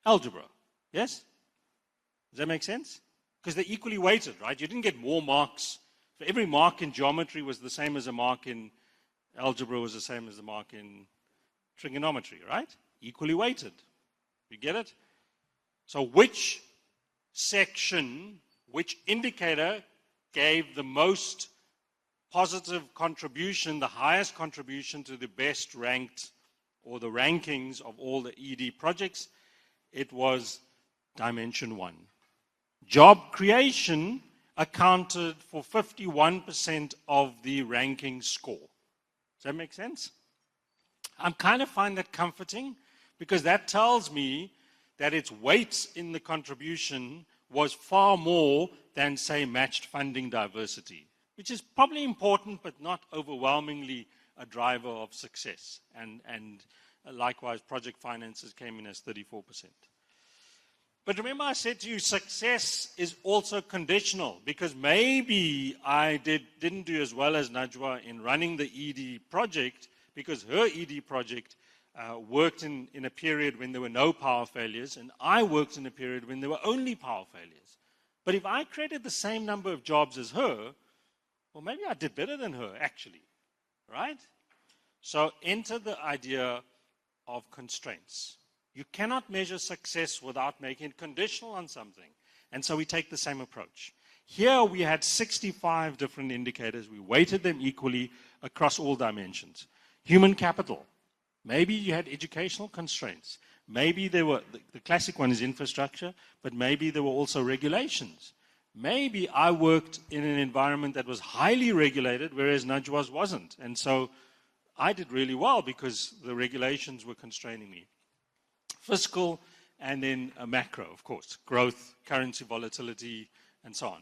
E: Algebra, yes? Does that make sense? Because they're equally weighted, right? You didn't get more marks. So every mark in geometry was the same as a mark in algebra, was the same as the mark in trigonometry, right? Equally weighted. You get it? So which section, which indicator gave the most positive contribution, the highest contribution to the best ranked, or the rankings of all the ED projects? It was dimension 1. Job creation accounted for 51% of the ranking score. Does that make sense? I kind of find that comforting because that tells me that its weight in the contribution was far more than, say, matched funding diversity, which is probably important but not overwhelmingly a driver of success. And likewise, project finances came in as 34%. But remember I said to you, success is also conditional, because maybe I didn't do as well as Najwah in running the ED project, because her ED project worked in a period when there were no power failures, and I worked in a period when there were only power failures. But if I created the same number of jobs as her, well, maybe I did better than her, actually, right? So enter the idea of constraints. You cannot measure success without making it conditional on something. And so we take the same approach. Here we had 65 different indicators. We weighted them equally across all dimensions. Human capital. Maybe you had educational constraints. Maybe there were, the classic one is infrastructure, but maybe there were also regulations. Maybe I worked in an environment that was highly regulated, whereas Najwah's wasn't. And so I did really well because the regulations were constraining me. Fiscal, and then a macro, of course, growth, currency volatility, and so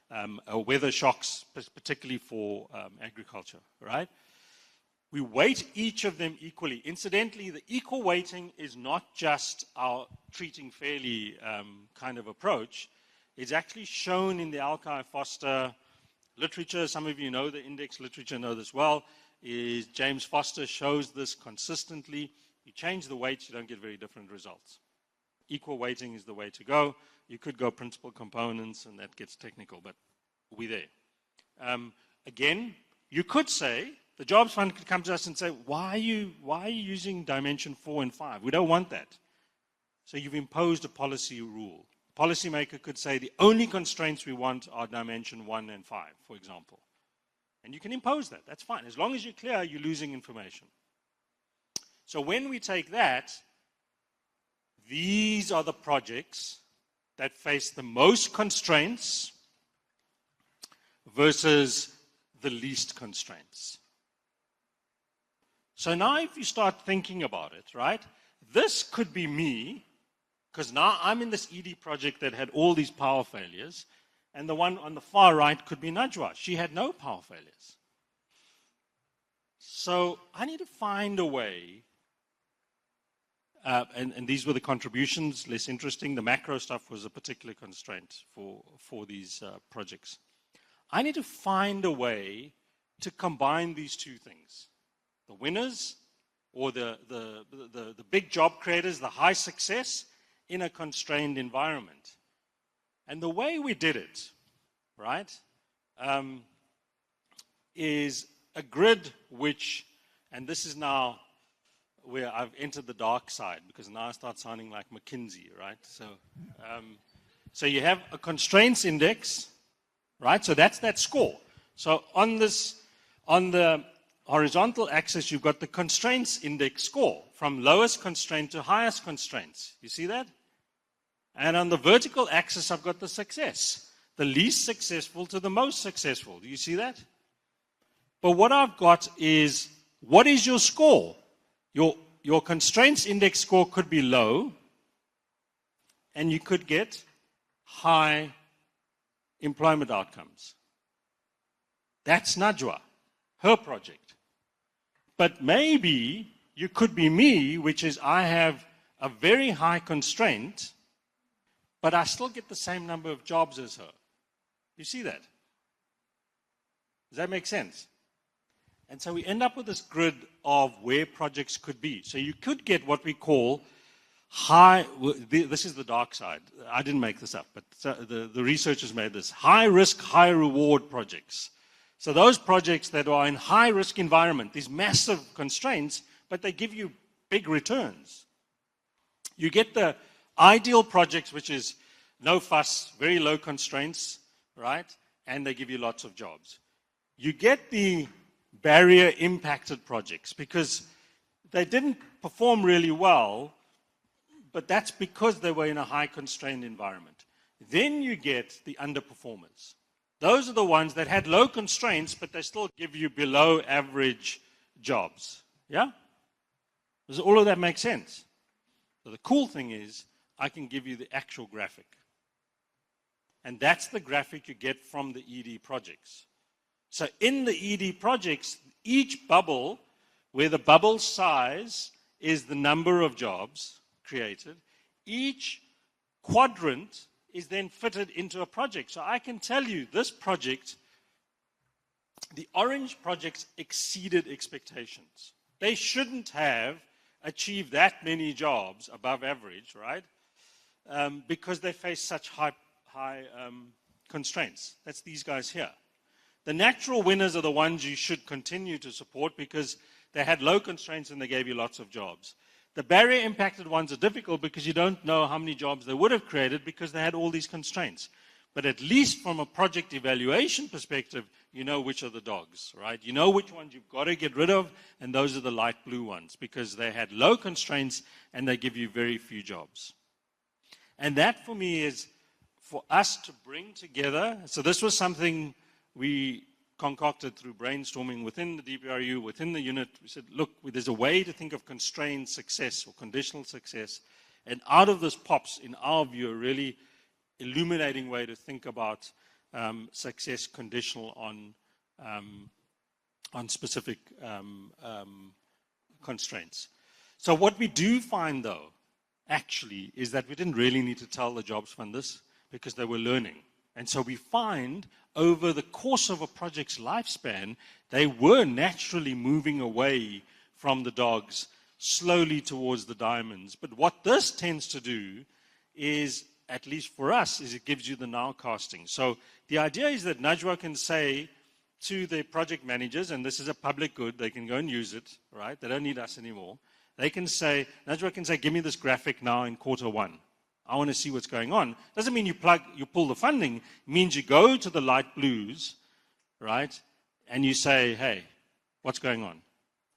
E: on. Weather shocks, particularly for agriculture, right? We weight each of them equally. Incidentally, the equal weighting is not just our treating fairly kind of approach. It's actually shown in the Alki-Foster literature. Some of you know the index literature, know this well. Is James Foster shows this consistently. You change the weights, you don't get very different results. Equal weighting is the way to go. You could go principal components, and that gets technical, but we're there. Again, you could say, the Jobs Fund could come to us and say, why are you using dimension 4 and 5? We don't want that. So you've imposed a policy rule. Policymaker could say the only constraints we want are dimension 1 and 5, for example. And you can impose that. That's fine. As long as you're clear, you're losing information. So when we take that, these are the projects that face the most constraints versus the least constraints. So now if you start thinking about it, right, this could be me, because now I'm in this ED project that had all these power failures, and the one on the far right could be Najwah. She had no power failures. So I need to find a way, and these were the contributions, less interesting. The macro stuff was a particular constraint for these projects. I need to find a way to combine these two things. The winners, or the big job creators, the high success, in a constrained environment. And the way we did it, right, is a grid which, and this is now where I've entered the dark side, because now I start sounding like McKinsey, right? So you have a constraints index, right? So that's that score. So on the horizontal axis, you've got the constraints index score, from lowest constraint to highest constraints. You see that? And on the vertical axis, I've got the success, the least successful to the most successful. Do you see that? But what I've got is, what is your score? Your constraints index score could be low, and you could get high employment outcomes. That's Najwah, her project. But maybe you could be me, which is I have a very high constraint, but I still get the same number of jobs as her. You see that? Does that make sense? And so we end up with this grid of where projects could be. So you could get what we call high, this is the dark side. I didn't make this up, but the researchers made this. High risk, high reward projects. So those projects that are in high risk environment, these massive constraints, but they give you big returns. You get the ideal projects, which is no fuss, very low constraints, right? And they give you lots of jobs. You get the barrier impacted projects because they didn't perform really well, but that's because they were in a high constrained environment. Then you get the underperformers. Those are the ones that had low constraints, but they still give you below average jobs. Yeah? Does all of that make sense? So the cool thing is, I can give you the actual graphic. And that's the graphic you get from the ED projects. So in the ED projects, each bubble, where the bubble size is the number of jobs created, each quadrant is then fitted into a project. So I can tell you this project, the orange projects exceeded expectations. They shouldn't have achieved that many jobs above average, right? Because they face such high constraints. That's these guys here. The natural winners are the ones you should continue to support because they had low constraints and they gave you lots of jobs. The barrier impacted ones are difficult because you don't know how many jobs they would have created because they had all these constraints. But at least from a project evaluation perspective, you know which are the dogs, right? You know which ones you've got to get rid of, and those are the light blue ones because they had low constraints and they give you very few jobs. And that for me is for us to bring together. So this was something we concocted through brainstorming within the DPRU, within the unit. We said, look, there's a way to think of constrained success or conditional success. And out of this pops, in our view, a really illuminating way to think about success conditional on specific constraints. So what we do find, though, actually, is that we didn't really need to tell the Jobs Fund this because they were learning. And so we find over the course of a project's lifespan, they were naturally moving away from the dogs slowly towards the diamonds. But what this tends to do is, at least for us, is it gives you the nowcasting. So the idea is that Najwah can say to the project managers, and this is a public good, they can go and use it, right? They don't need us anymore. They can say, Najwah can say, give me this graphic now in Q1. I want to see what's going on. Doesn't mean you pull the funding. It means you go to the light blues, right? And you say, hey, what's going on?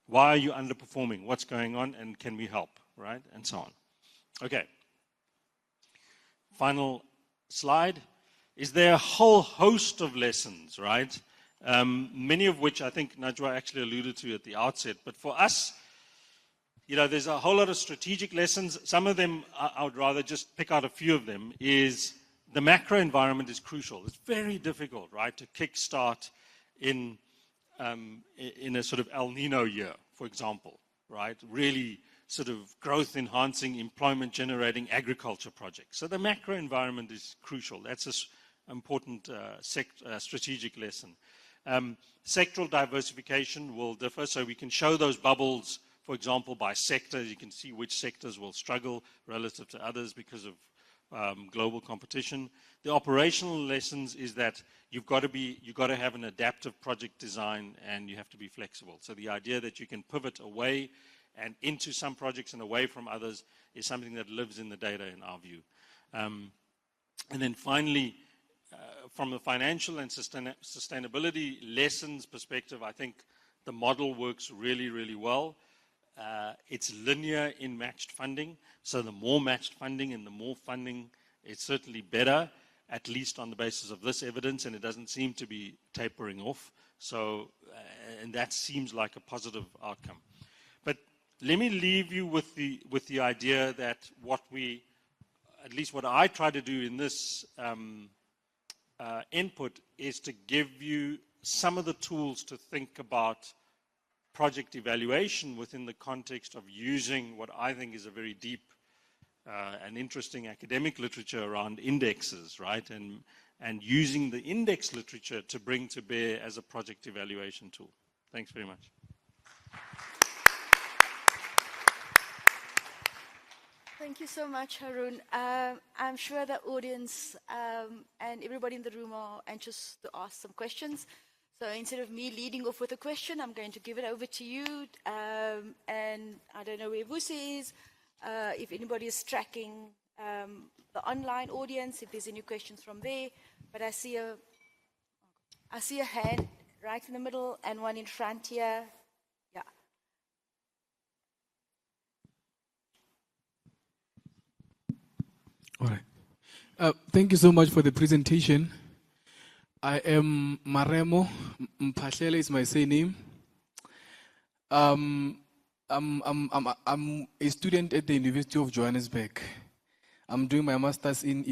E: Why are you underperforming? What's going on? And can we help, right? And so on. Okay. Final slide. Is there a whole host of lessons, right? Many of which I think Najwah actually alluded to at the outset. But for us, there's a whole lot of strategic lessons. Some of them, I would rather just pick out a few of them, is the macro environment is crucial. It's very difficult, right, to kickstart in a sort of El Nino year, for example, right? Really sort of growth enhancing, employment generating agriculture projects. So the macro environment is crucial. That's an important strategic lesson. Sectoral diversification will differ, so we can show those bubbles, for example, by sector. You can see which sectors will struggle relative to others because of global competition. The operational lessons is that you've got to have an adaptive project design, and you have to be flexible. So the idea that you can pivot away and into some projects and away from others is something that lives in the data, in our view. And then finally, from the financial and sustainability lessons perspective, I think the model works really, really well. It's linear in matched funding, so the more matched funding and the more funding, it's certainly better, at least on the basis of this evidence, and it doesn't seem to be tapering off. So, and that seems like a positive outcome. But let me leave you with the idea that at least what I try to do in this input is to give you some of the tools to think about project evaluation within the context of using what I think is a very deep and interesting academic literature around indexes, right? And using the index literature to bring to bear as a project evaluation tool. Thanks very much.
B: Thank you so much, Haroon. I'm sure the audience and everybody in the room are anxious to ask some questions. So instead of me leading off with a question, I'm going to give it over to you. And I don't know where Vusi is, if anybody is tracking the online audience, if there's any questions from there. But I see a hand right in the middle and one in front here. Yeah.
F: All right. Thank you so much for the presentation. I am Maremo Mphahlele is my surname. I'm a student at the University of Johannesburg. I'm doing my master's in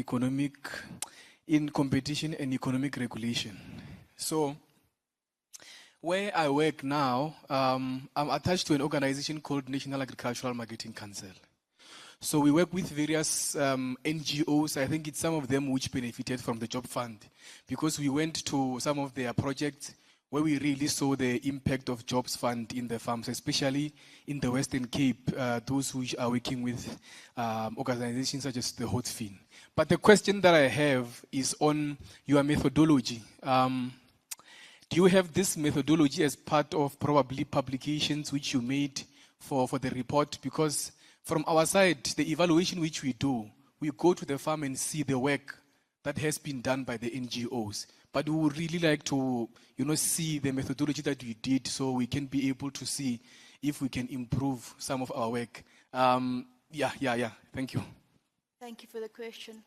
F: competition and economic regulation. So where I work now, I'm attached to an organization called National Agricultural Marketing Council. So we work with various NGOs. I think it's some of them which benefited from the Job Fund, because we went to some of their projects where we really saw the impact of Jobs Fund in the farms, especially in the Western Cape, those who are working with organizations such as the Hotfin. But the question that I have is on your methodology. Do you have this methodology as part of probably publications which you made for the report? Because from our side, the evaluation which we do, we go to the farm and see the work that has been done by the NGOs. But we would really like to, see the methodology that we did, so we can be able to see if we can improve some of our work. Thank you.
B: Thank you for the question.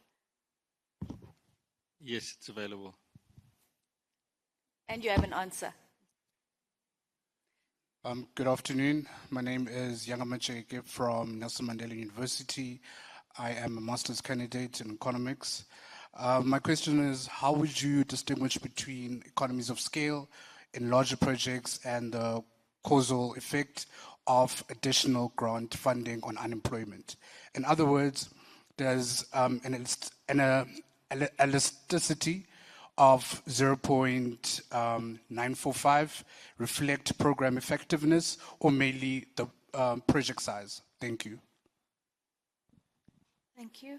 E: Yes, it's available.
B: And you have an answer.
G: Good afternoon. My name is Yanga Macheke from Nelson Mandela University. I am a master's candidate in economics. My question is, how would you distinguish between economies of scale in larger projects and the causal effect of additional grant funding on unemployment? In other words, does an elasticity of 0.945 reflect program effectiveness or mainly the project size? Thank you.
B: Thank you.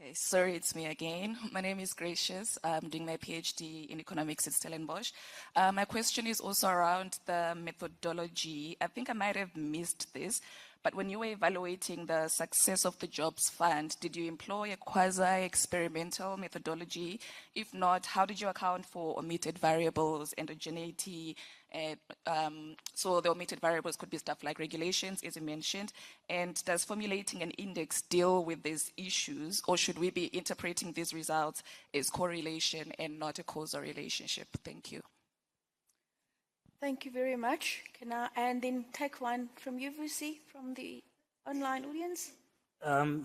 H: Okay, sorry, it's me again. My name is Gracious. I'm doing my PhD in economics at Stellenbosch. My question is also around the methodology. I think I might have missed this, but when you were evaluating the success of the Jobs Fund, did you employ a quasi-experimental methodology? If not, how did you account for omitted variables, endogeneity? So the omitted variables could be stuff like regulations, as you mentioned. And does formulating an index deal with these issues, or should we be interpreting these results as correlation and not a causal relationship? Thank you.
B: Thank you very much. And then take one from you, Vusi, from the online audience.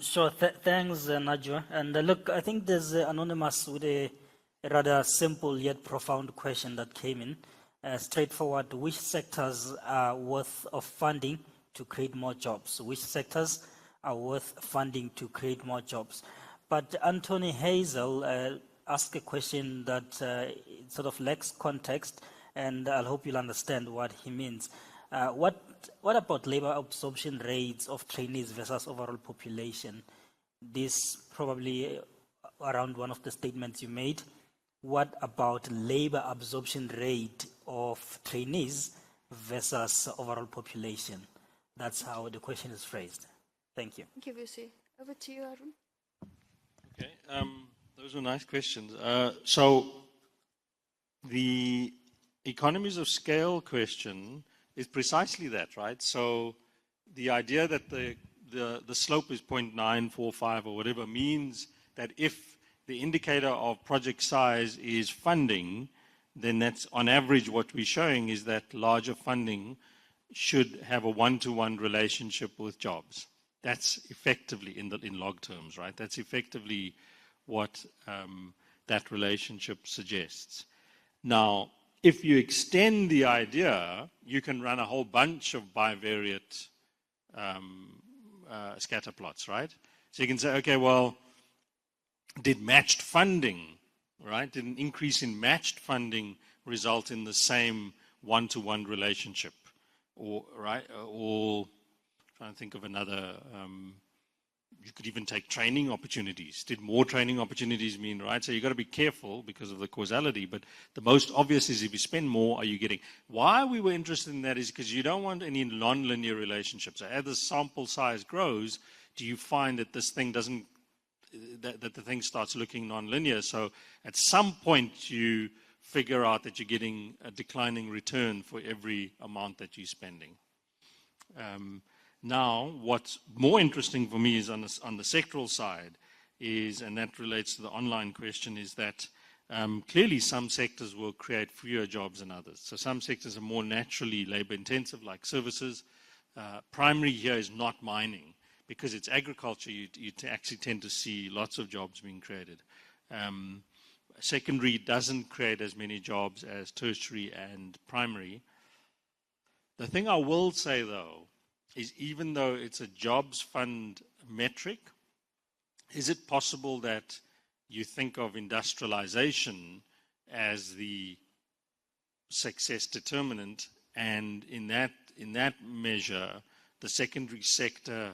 A: Sure. Thanks, Najwa. And look, I think there's Anonymous with a rather simple yet profound question that came in. Straightforward, which sectors are worth of funding to create more jobs? Which sectors are worth funding to create more jobs? But Anthony Hazel asked a question that sort of lacks context, and I hope you'll understand what he means. What about labor absorption rates of trainees versus overall population? This probably around one of the statements you made. What about labor absorption rate of trainees versus overall population? That's how the question is phrased. Thank you.
B: Thank you, Vusi. Over to you, Haroon.
E: Okay, those were nice questions. So the economies of scale question is precisely that, right? So the idea that the slope is 0.945 or whatever means that if the indicator of project size is funding, then that's on average what we're showing is that larger funding should have a one-to-one relationship with jobs. That's effectively, in log terms, right? That's effectively what that relationship suggests. Now, if you extend the idea, you can run a whole bunch of bivariate scatter plots, right? So you can say, okay, well, did matched funding, right? Did an increase in matched funding result in the same one-to-one relationship? Or, right? Or, trying to think of another, you could even take training opportunities. Did more training opportunities mean, right? So you've got to be careful because of the causality, but the most obvious is if you spend more, are you getting? Why we were interested in that is because you don't want any non-linear relationships. So as the sample size grows, do you find that this thing doesn't, that the thing starts looking non-linear? So at some point you figure out that you're getting a declining return for every amount that you're spending. Now, what's more interesting for me is on the sectoral side is, and that relates to the online question, is that clearly some sectors will create fewer jobs than others. So some sectors are more naturally labor intensive, like services. Primary here is not mining. Because it's agriculture, you actually tend to see lots of jobs being created. Secondary doesn't create as many jobs as tertiary and primary. The thing I will say, though, is even though it's a jobs fund metric, is it possible that you think of industrialization as the success determinant, and in that measure, the secondary sector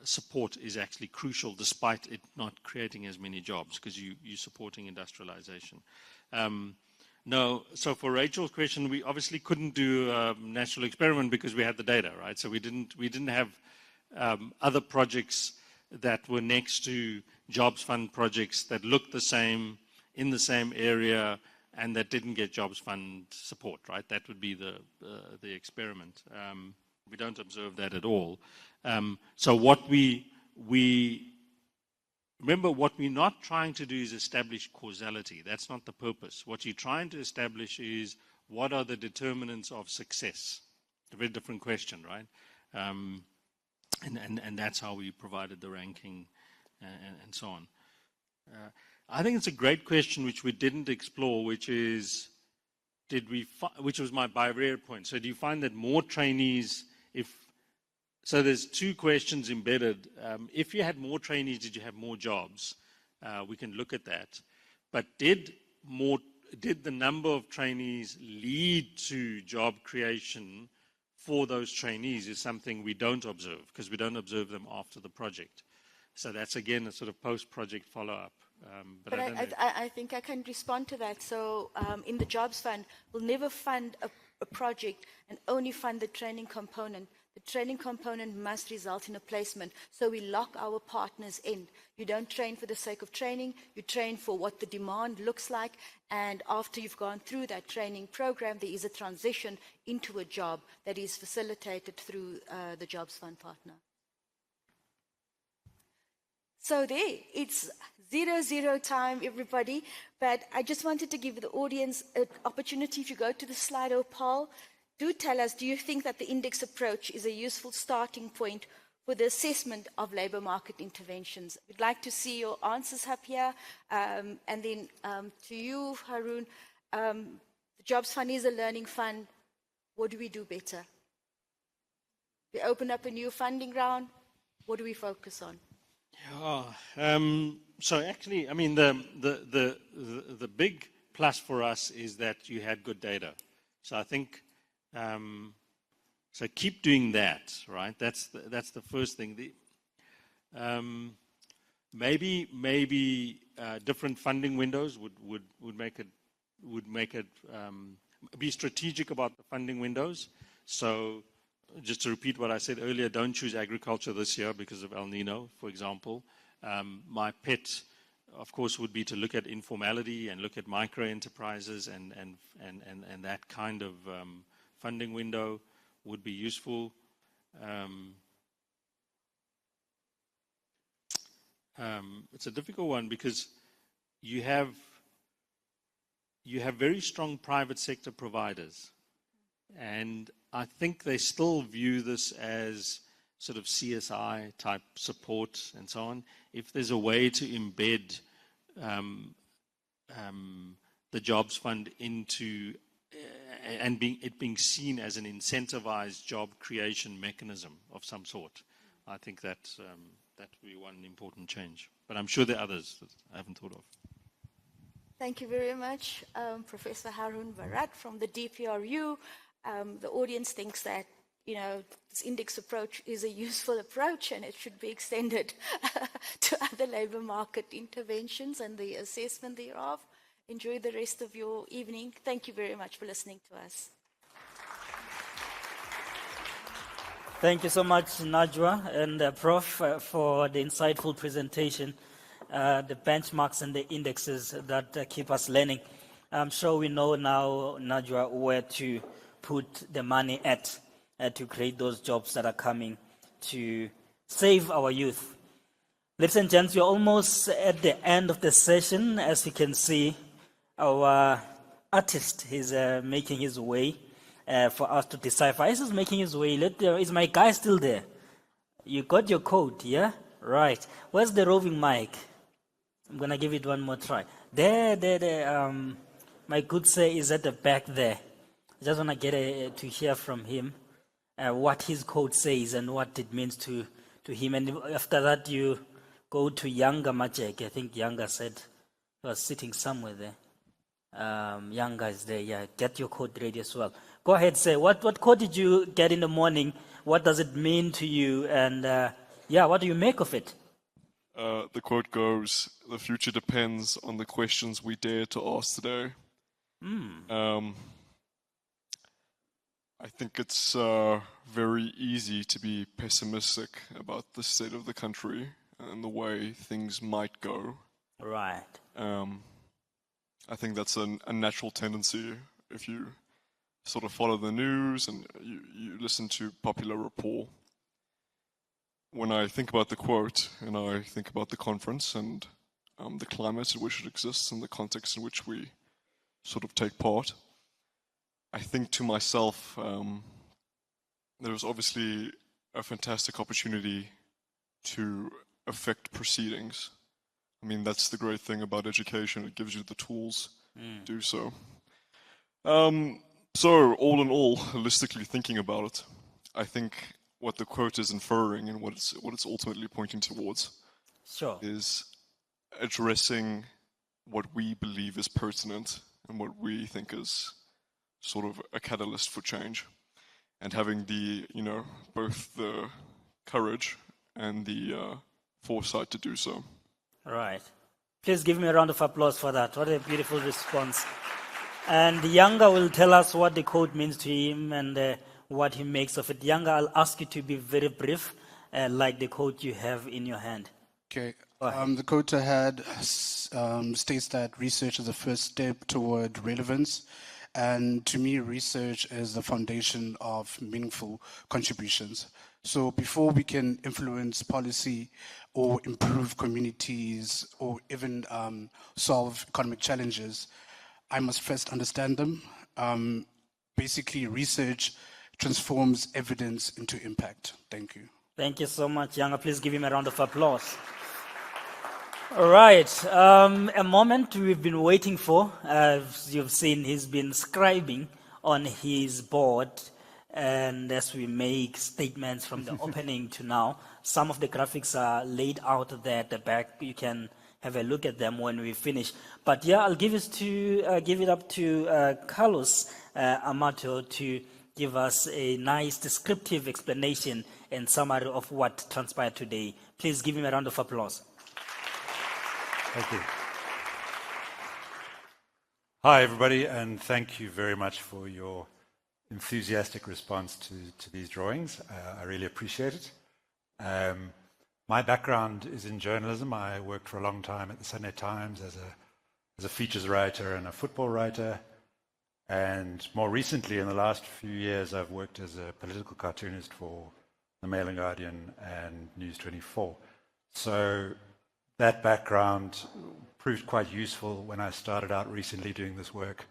E: support is actually crucial despite it not creating as many jobs because you're supporting industrialization. No, so for Rachel's question, we obviously couldn't do a national experiment because we had the data, right? So we didn't have other projects that were next to jobs fund projects that looked the same in the same area and that didn't get jobs fund support, right? That would be the experiment. We don't observe that at all. So what remember, what we're not trying to do is establish causality. That's not the purpose. What you're trying to establish is what are the determinants of success? A very different question, right? And that's how we provided the ranking and so on. I think it's a great question which we didn't explore, which is, which was my bivariate point. So do you find that more trainees, if So there's two questions embedded. If you had more trainees, did you have more jobs? We can look at that. But did the number of trainees lead to job creation for those trainees is something we don't observe, because we don't observe them after the project. So that's, again, a sort of post-project follow-up.
B: But I think I can respond to that. So in the Jobs Fund, we'll never fund a project and only fund the training component. The training component must result in a placement. So we lock our partners in. You don't train for the sake of training. You train for what the demand looks like. And after you've gone through that training program, there is a transition into a job that is facilitated through the Jobs Fund partner. So there, it's 0-0 time, everybody. But I just wanted to give the audience an opportunity. If you go to the Slido poll, do tell us, do you think that the index approach is a useful starting point for the assessment of labour market interventions? We'd like to see your answers up here. And then to you, Haroon, the Jobs Fund is a learning fund. What do we do better? We open up a new funding round. What do we focus on?
E: Yeah, so actually, I mean, the big plus for us is that you had good data. So I think, so keep doing that, right? That's the first thing. Maybe different funding windows would make it be strategic about the funding windows. So just to repeat what I said earlier, don't choose agriculture this year because of El Nino, for example. My pet, of course, would be to look at informality and look at micro enterprises, and that kind of funding window would be useful. It's a difficult one because you have very strong private sector providers, and I think they still view this as sort of CSI type support and so on. If there's a way to embed the Jobs Fund into and it being seen as an incentivized job creation mechanism of some sort, I think that would be one important change. But I'm sure there are others that I haven't thought of.
B: Thank you very much, Professor Haroon Bhorat from the DPRU. The audience thinks that, this index approach is a useful approach and it should be extended to other labour market interventions and the assessment thereof. Enjoy the rest of your evening. Thank you very much for listening to us.
A: Thank you so much, Najwah and Prof, for the insightful presentation, the benchmarks and the indexes that keep us learning. I'm sure we know now, Najwah, where to put the money at to create those jobs that are coming to save our youth. Ladies and gents, we're almost at the end of the session. As you can see, our artist is making his way for us to decipher. As he's making his way, is my guy still there? You got your code, yeah? Right. Where's the roving mic? I'm going to give it one more try. There. My good sir is at the back there. I just want to get to hear from him what his code says and what it means to him. And after that, you go to Yanga Majek. I think Yanga said he was sitting somewhere there. Yanga is there. Yeah, get your code ready as well. Go ahead, sir. What code did you get in the morning? What does it mean to you? And what do you make of it?
I: The quote goes, "The future depends on the questions we dare to ask today." I think it's very easy to be pessimistic about the state of the country and the way things might go.
A: Right.
I: I think that's a natural tendency if you sort of follow the news and you listen to popular rapport. When I think about the quote and I think about the conference and the climate in which it exists and the context in which we sort of take part, I think to myself, there was obviously a fantastic opportunity to affect proceedings. I mean, that's the great thing about education. It gives you the tools to do so. So all in all, holistically thinking about it, I think what the quote is inferring and what it's ultimately pointing towards
A: Sure.
I: is addressing what we believe is pertinent and what we think is sort of a catalyst for change, and having the, both the courage and the foresight to do so.
A: Right. Please give me a round of applause for that. What a beautiful response. And Yanga will tell us what the quote means to him and what he makes of it. Yanga, I'll ask you to be very brief, like the quote you have in your hand.
G: Okay. The quote I had states that research is the first step toward relevance. And to me, research is the foundation of meaningful contributions. So before we can influence policy or improve communities or even solve economic challenges, I must first understand them. Basically, research transforms evidence into impact. Thank you.
A: Thank you so much, Yanga. Please give him a round of applause. All right, a moment we've been waiting for. As you've seen, he's been scribing on his board, and as we make statements from the opening to now, some of the graphics are laid out there at the back. You can have a look at them when we finish. But yeah, I'll give it up to Carlos Amato to give us a nice descriptive explanation and summary of what transpired today. Please give him a round of applause.
J: Thank you. Hi, everybody, and thank you very much for your enthusiastic response to these drawings. I really appreciate it. My background is in journalism. I worked for a long time at the Sunday Times as a features writer and a football writer. And more recently, in the last few years, I've worked as a political cartoonist for The Mail and Guardian and News 24. So that background proved quite useful when I started out recently doing this work,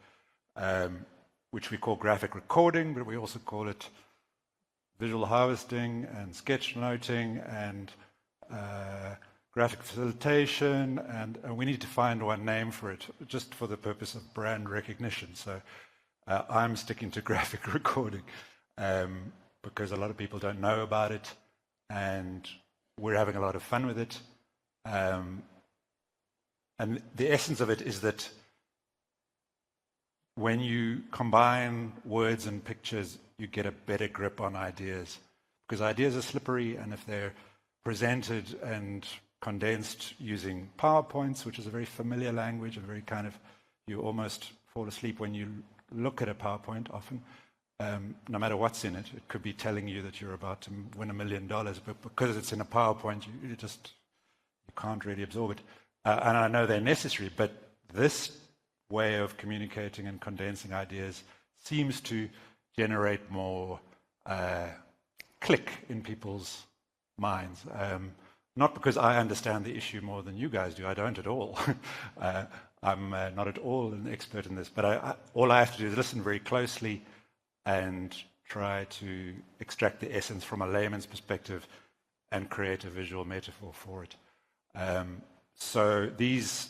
J: which we call graphic recording, but we also call it visual harvesting and sketch noting and graphic facilitation, and we need to find one name for it, just for the purpose of brand recognition. So I'm sticking to graphic recording because a lot of people don't know about it, and we're having a lot of fun with it. And the essence of it is that when you combine words and pictures, you get a better grip on ideas, because ideas are slippery, and if they're presented and condensed using PowerPoints, which is a very familiar language, and very kind of, you almost fall asleep when you look at a PowerPoint often, no matter what's in it. It could be telling you that you're about to win $1 million, but because it's in a PowerPoint, you can't really absorb it. And I know they're necessary, but this way of communicating and condensing ideas seems to generate more click in people's minds. Not because I understand the issue more than you guys do. I don't at all. I'm not at all an expert in this, but all I have to do is listen very closely and try to extract the essence from a layman's perspective and create a visual metaphor for it. So these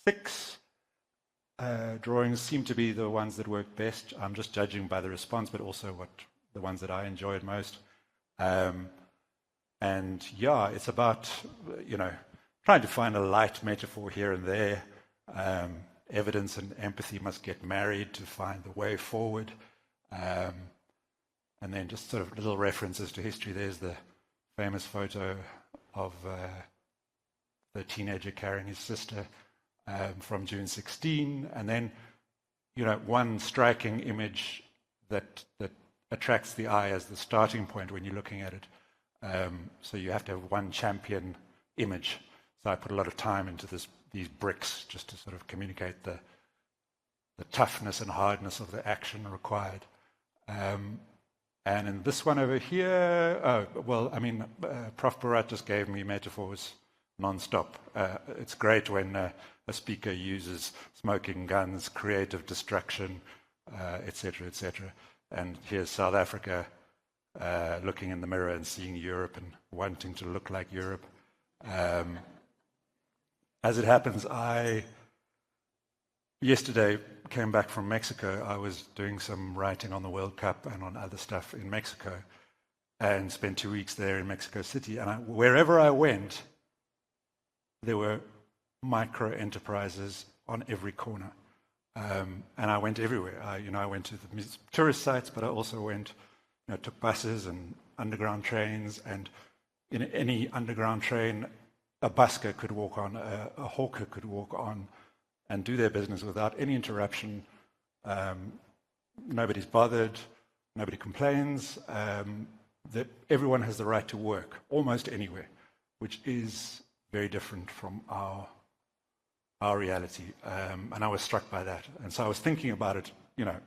J: 6 drawings seem to be the ones that work best. I'm just judging by the response, but also the ones that I enjoyed most. And yeah, it's about, trying to find a light metaphor here and there. Evidence and empathy must get married to find the way forward. And then just sort of little references to history. There's the famous photo of the teenager carrying his sister from June 16. And then, one striking image that attracts the eye as the starting point when you're looking at it. So you have to have one champion image. So I put a lot of time into these bricks just to sort of communicate the toughness and hardness of the action required. And in this one over here, Prof. Bhorat just gave me metaphors non-stop. It's great when a speaker uses smoking guns, creative destruction, etc., etc. And here's South Africa looking in the mirror and seeing Europe and wanting to look like Europe. As it happens, I yesterday came back from Mexico. I was doing some writing on the World Cup and on other stuff in Mexico. and spent 2 weeks there in Mexico City. And wherever I went, there were micro enterprises on every corner. And I went everywhere. I went to the tourist sites, but I also went, took buses and underground trains. And in any underground train, a busker could walk on, a hawker could walk on and do their business without any interruption. Nobody's bothered, nobody complains. That everyone has the right to work almost anywhere, which is very different from our reality. And I was struck by that. And so I was thinking about it,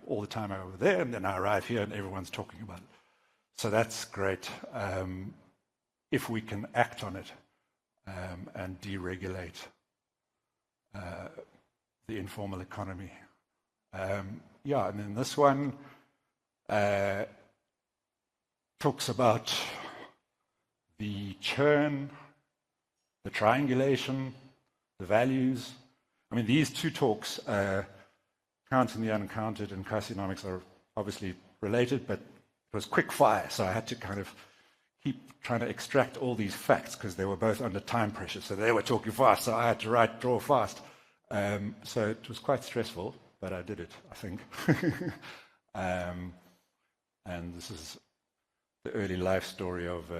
J: all the time over there, and then I arrive here and everyone's talking about it. So that's great if we can act on it and deregulate the informal economy. And then this one talks about the churn, the triangulation, the values. I mean, these two talks, counting the uncounted and Cartoonomics, are obviously related, but it was quick fire, so I had to kind of keep trying to extract all these facts because they were both under time pressure. So they were talking fast, so I had to draw fast. So it was quite stressful, but I did it, I think. And this is the early life story of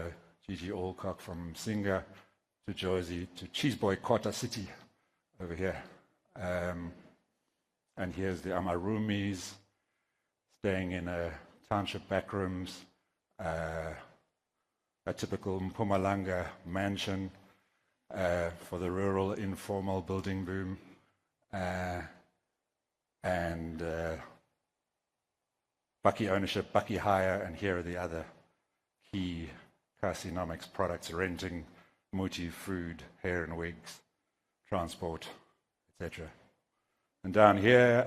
J: Gigi Alcock from Msinga to Jozi to Cheeseboy Kota City over here. And here's the Amarumis staying in a township backrooms, a typical Mpumalanga mansion for the rural informal building boom, and Bucky ownership, Bucky hire, and here are the other key Cartoonomics products: renting, muti, food, hair and wigs, transport, etc. And down here,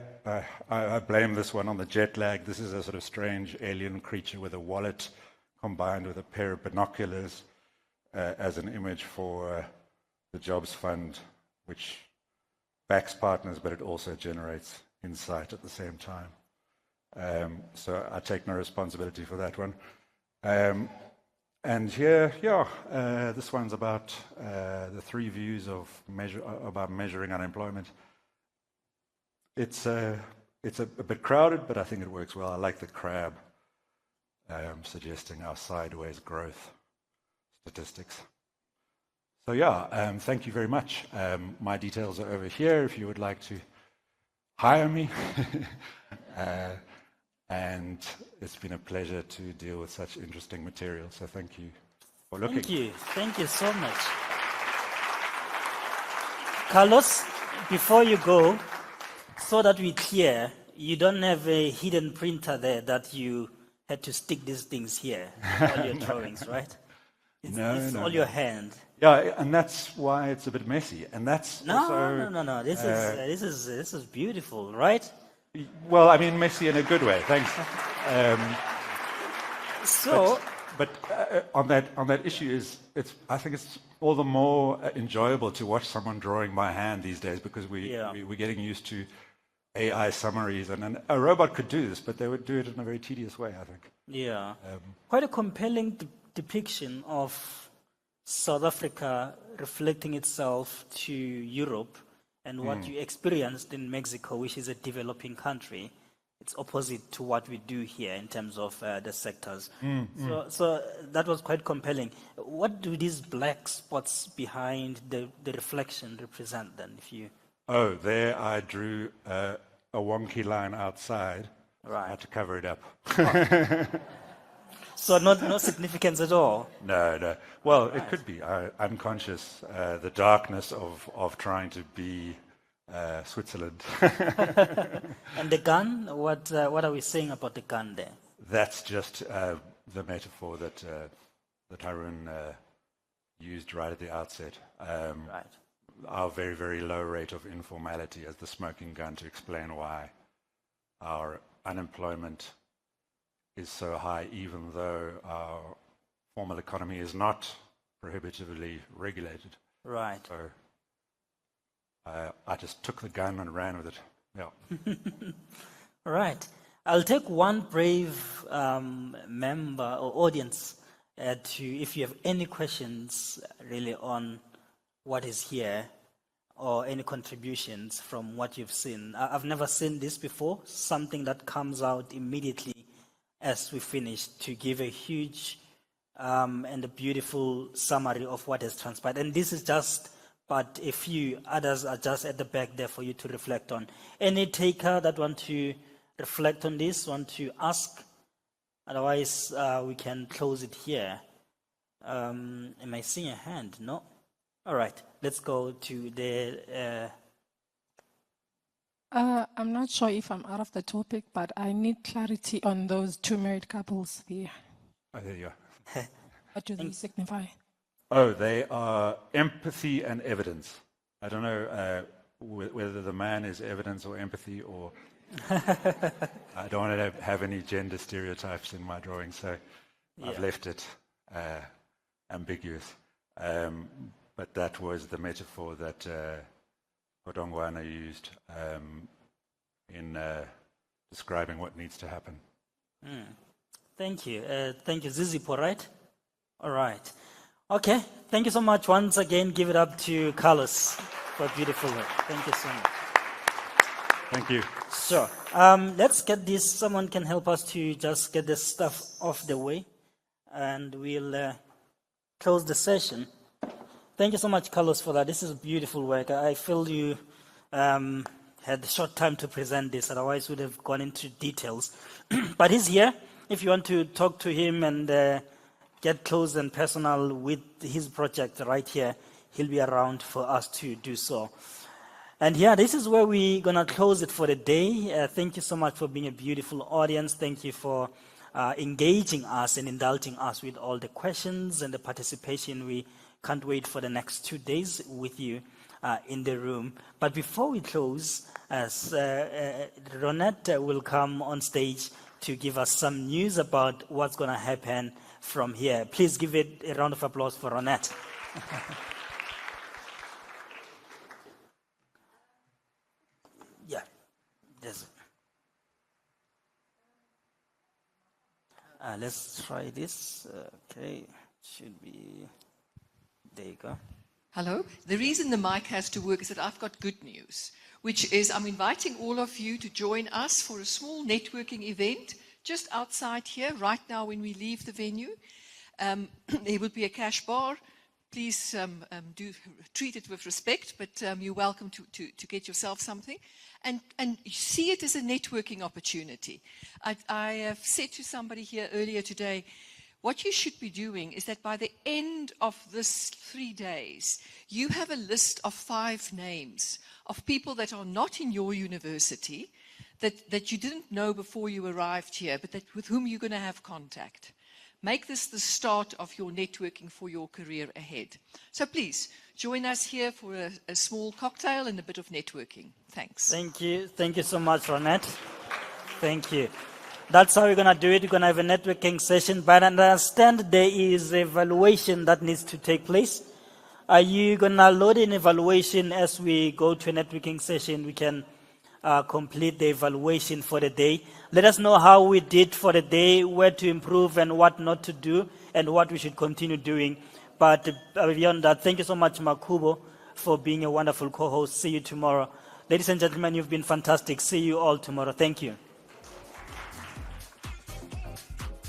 J: I blame this one on the jet lag. This is a sort of strange alien creature with a wallet combined with a pair of binoculars as an image for the Jobs Fund, which backs partners, but it also generates insight at the same time. So I take no responsibility for that one. And here, this one's about the three views of about measuring unemployment. It's a bit crowded, but I think it works well. I like the crab suggesting our sideways growth statistics. So thank you very much. My details are over here if you would like to hire me. And it's been a pleasure to deal with such interesting material. So thank you for looking.
A: Thank you so much. Carlos, before you go, so that we're clear, you don't have a hidden printer there that you had to stick these things here, all your drawings, right? It's all your hand.
J: Yeah, and that's why it's a bit messy. And that's
A: No. This is beautiful, right?
J: Well, I mean, messy in a good way. Thanks. But on that issue I think it's all the more enjoyable to watch someone drawing by hand these days because we're getting used to AI summaries, and a robot could do this, but they would do it in a very tedious way, I think.
A: Yeah. Quite a compelling depiction of South Africa reflecting itself to Europe and what you experienced in Mexico, which is a developing country. It's opposite to what we do here in terms of the sectors. So that was quite compelling. What do these black spots behind the reflection represent then?
J: There I drew a wonky line outside. Right. I had to cover it up.
A: So no significance at all?
J: No. Well, it could be unconscious, the darkness of trying to be Switzerland.
A: And the gun, what are we saying about the gun there?
J: That's just the metaphor that Haroon used right at the outset.
A: Right.
J: Our very, very low rate of informality as the smoking gun to explain why our unemployment is so high, even though our formal economy is not prohibitively regulated.
A: Right.
J: So I just took the gun and ran with it. Yeah.
A: Right. I'll take one brave member or audience if you have any questions really on what is here or any contributions from what you've seen. I've never seen this before, something that comes out immediately as we finish to give a huge and a beautiful summary of what has transpired. And this is just but a few, others are just at the back there for you to reflect on. Any taker that want to reflect on this, want to ask? Otherwise, we can close it here. Am I seeing a hand? No? All right, let's go to the...
K: I'm not sure if I'm out of the topic, but I need clarity on those two married couples there.
J: Oh, there you are.
K: What do they signify?
J: Oh, they are empathy and evidence. I don't know whether the man is evidence or empathy, or I don't want to have any gender stereotypes in my drawing, so I've left it ambiguous. But that was the metaphor that Godongwana used in describing what needs to happen.
A: Thank you. Thank you, Zizipo, right? All right. Okay, thank you so much. Once again, give it up to Carlos for beautiful work. Thank you so much.
J: Thank you.
A: Sure. Let's get this. Someone can help us to just get this stuff off the way, and we'll close the session. Thank you so much, Carlos, for that. This is beautiful work. I feel you had a short time to present this, otherwise would have gone into details. But he's here. If you want to talk to him and get close and personal with his project right here, he'll be around for us to do so. And yeah, this is where we're going to close it for the day. Thank you so much for being a beautiful audience. Thank you for engaging us and indulging us with all the questions and the participation. We can't wait for the next 2 days with you in the room. But before we close, as Ronette will come on stage to give us some news about what's going to happen from here. Please give it a round of applause for Ronette. Yeah, let's try this. Okay, should be, there you go.
L: Hello. The reason the mic has to work is that I've got good news, which is I'm inviting all of you to join us for a small networking event just outside here right now when we leave the venue. There will be a cash bar. Please do treat it with respect, but you're welcome to get yourself something. And see it as a networking opportunity. I have said to somebody here earlier today, what you should be doing is that by the end of this 3 days, you have a list of 5 names of people that are not in your university, that you didn't know before you arrived here, but with whom you're going to have contact. Make this the start of your networking for your career ahead. So please, join us here for a small cocktail and a bit of networking. Thanks.
A: Thank you. Thank you so much, Ronette. Thank you. That's how we're going to do it. We're going to have a networking session. But I understand there is evaluation that needs to take place. Are you going to load an evaluation as we go to a networking session? We can complete the evaluation for the day. Let us know how we did for the day, where to improve and what not to do, and what we should continue doing. But beyond that, thank you so much, Makubo, for being a wonderful co-host. See you tomorrow. Ladies and gentlemen, you've been fantastic. See you all tomorrow. Thank you.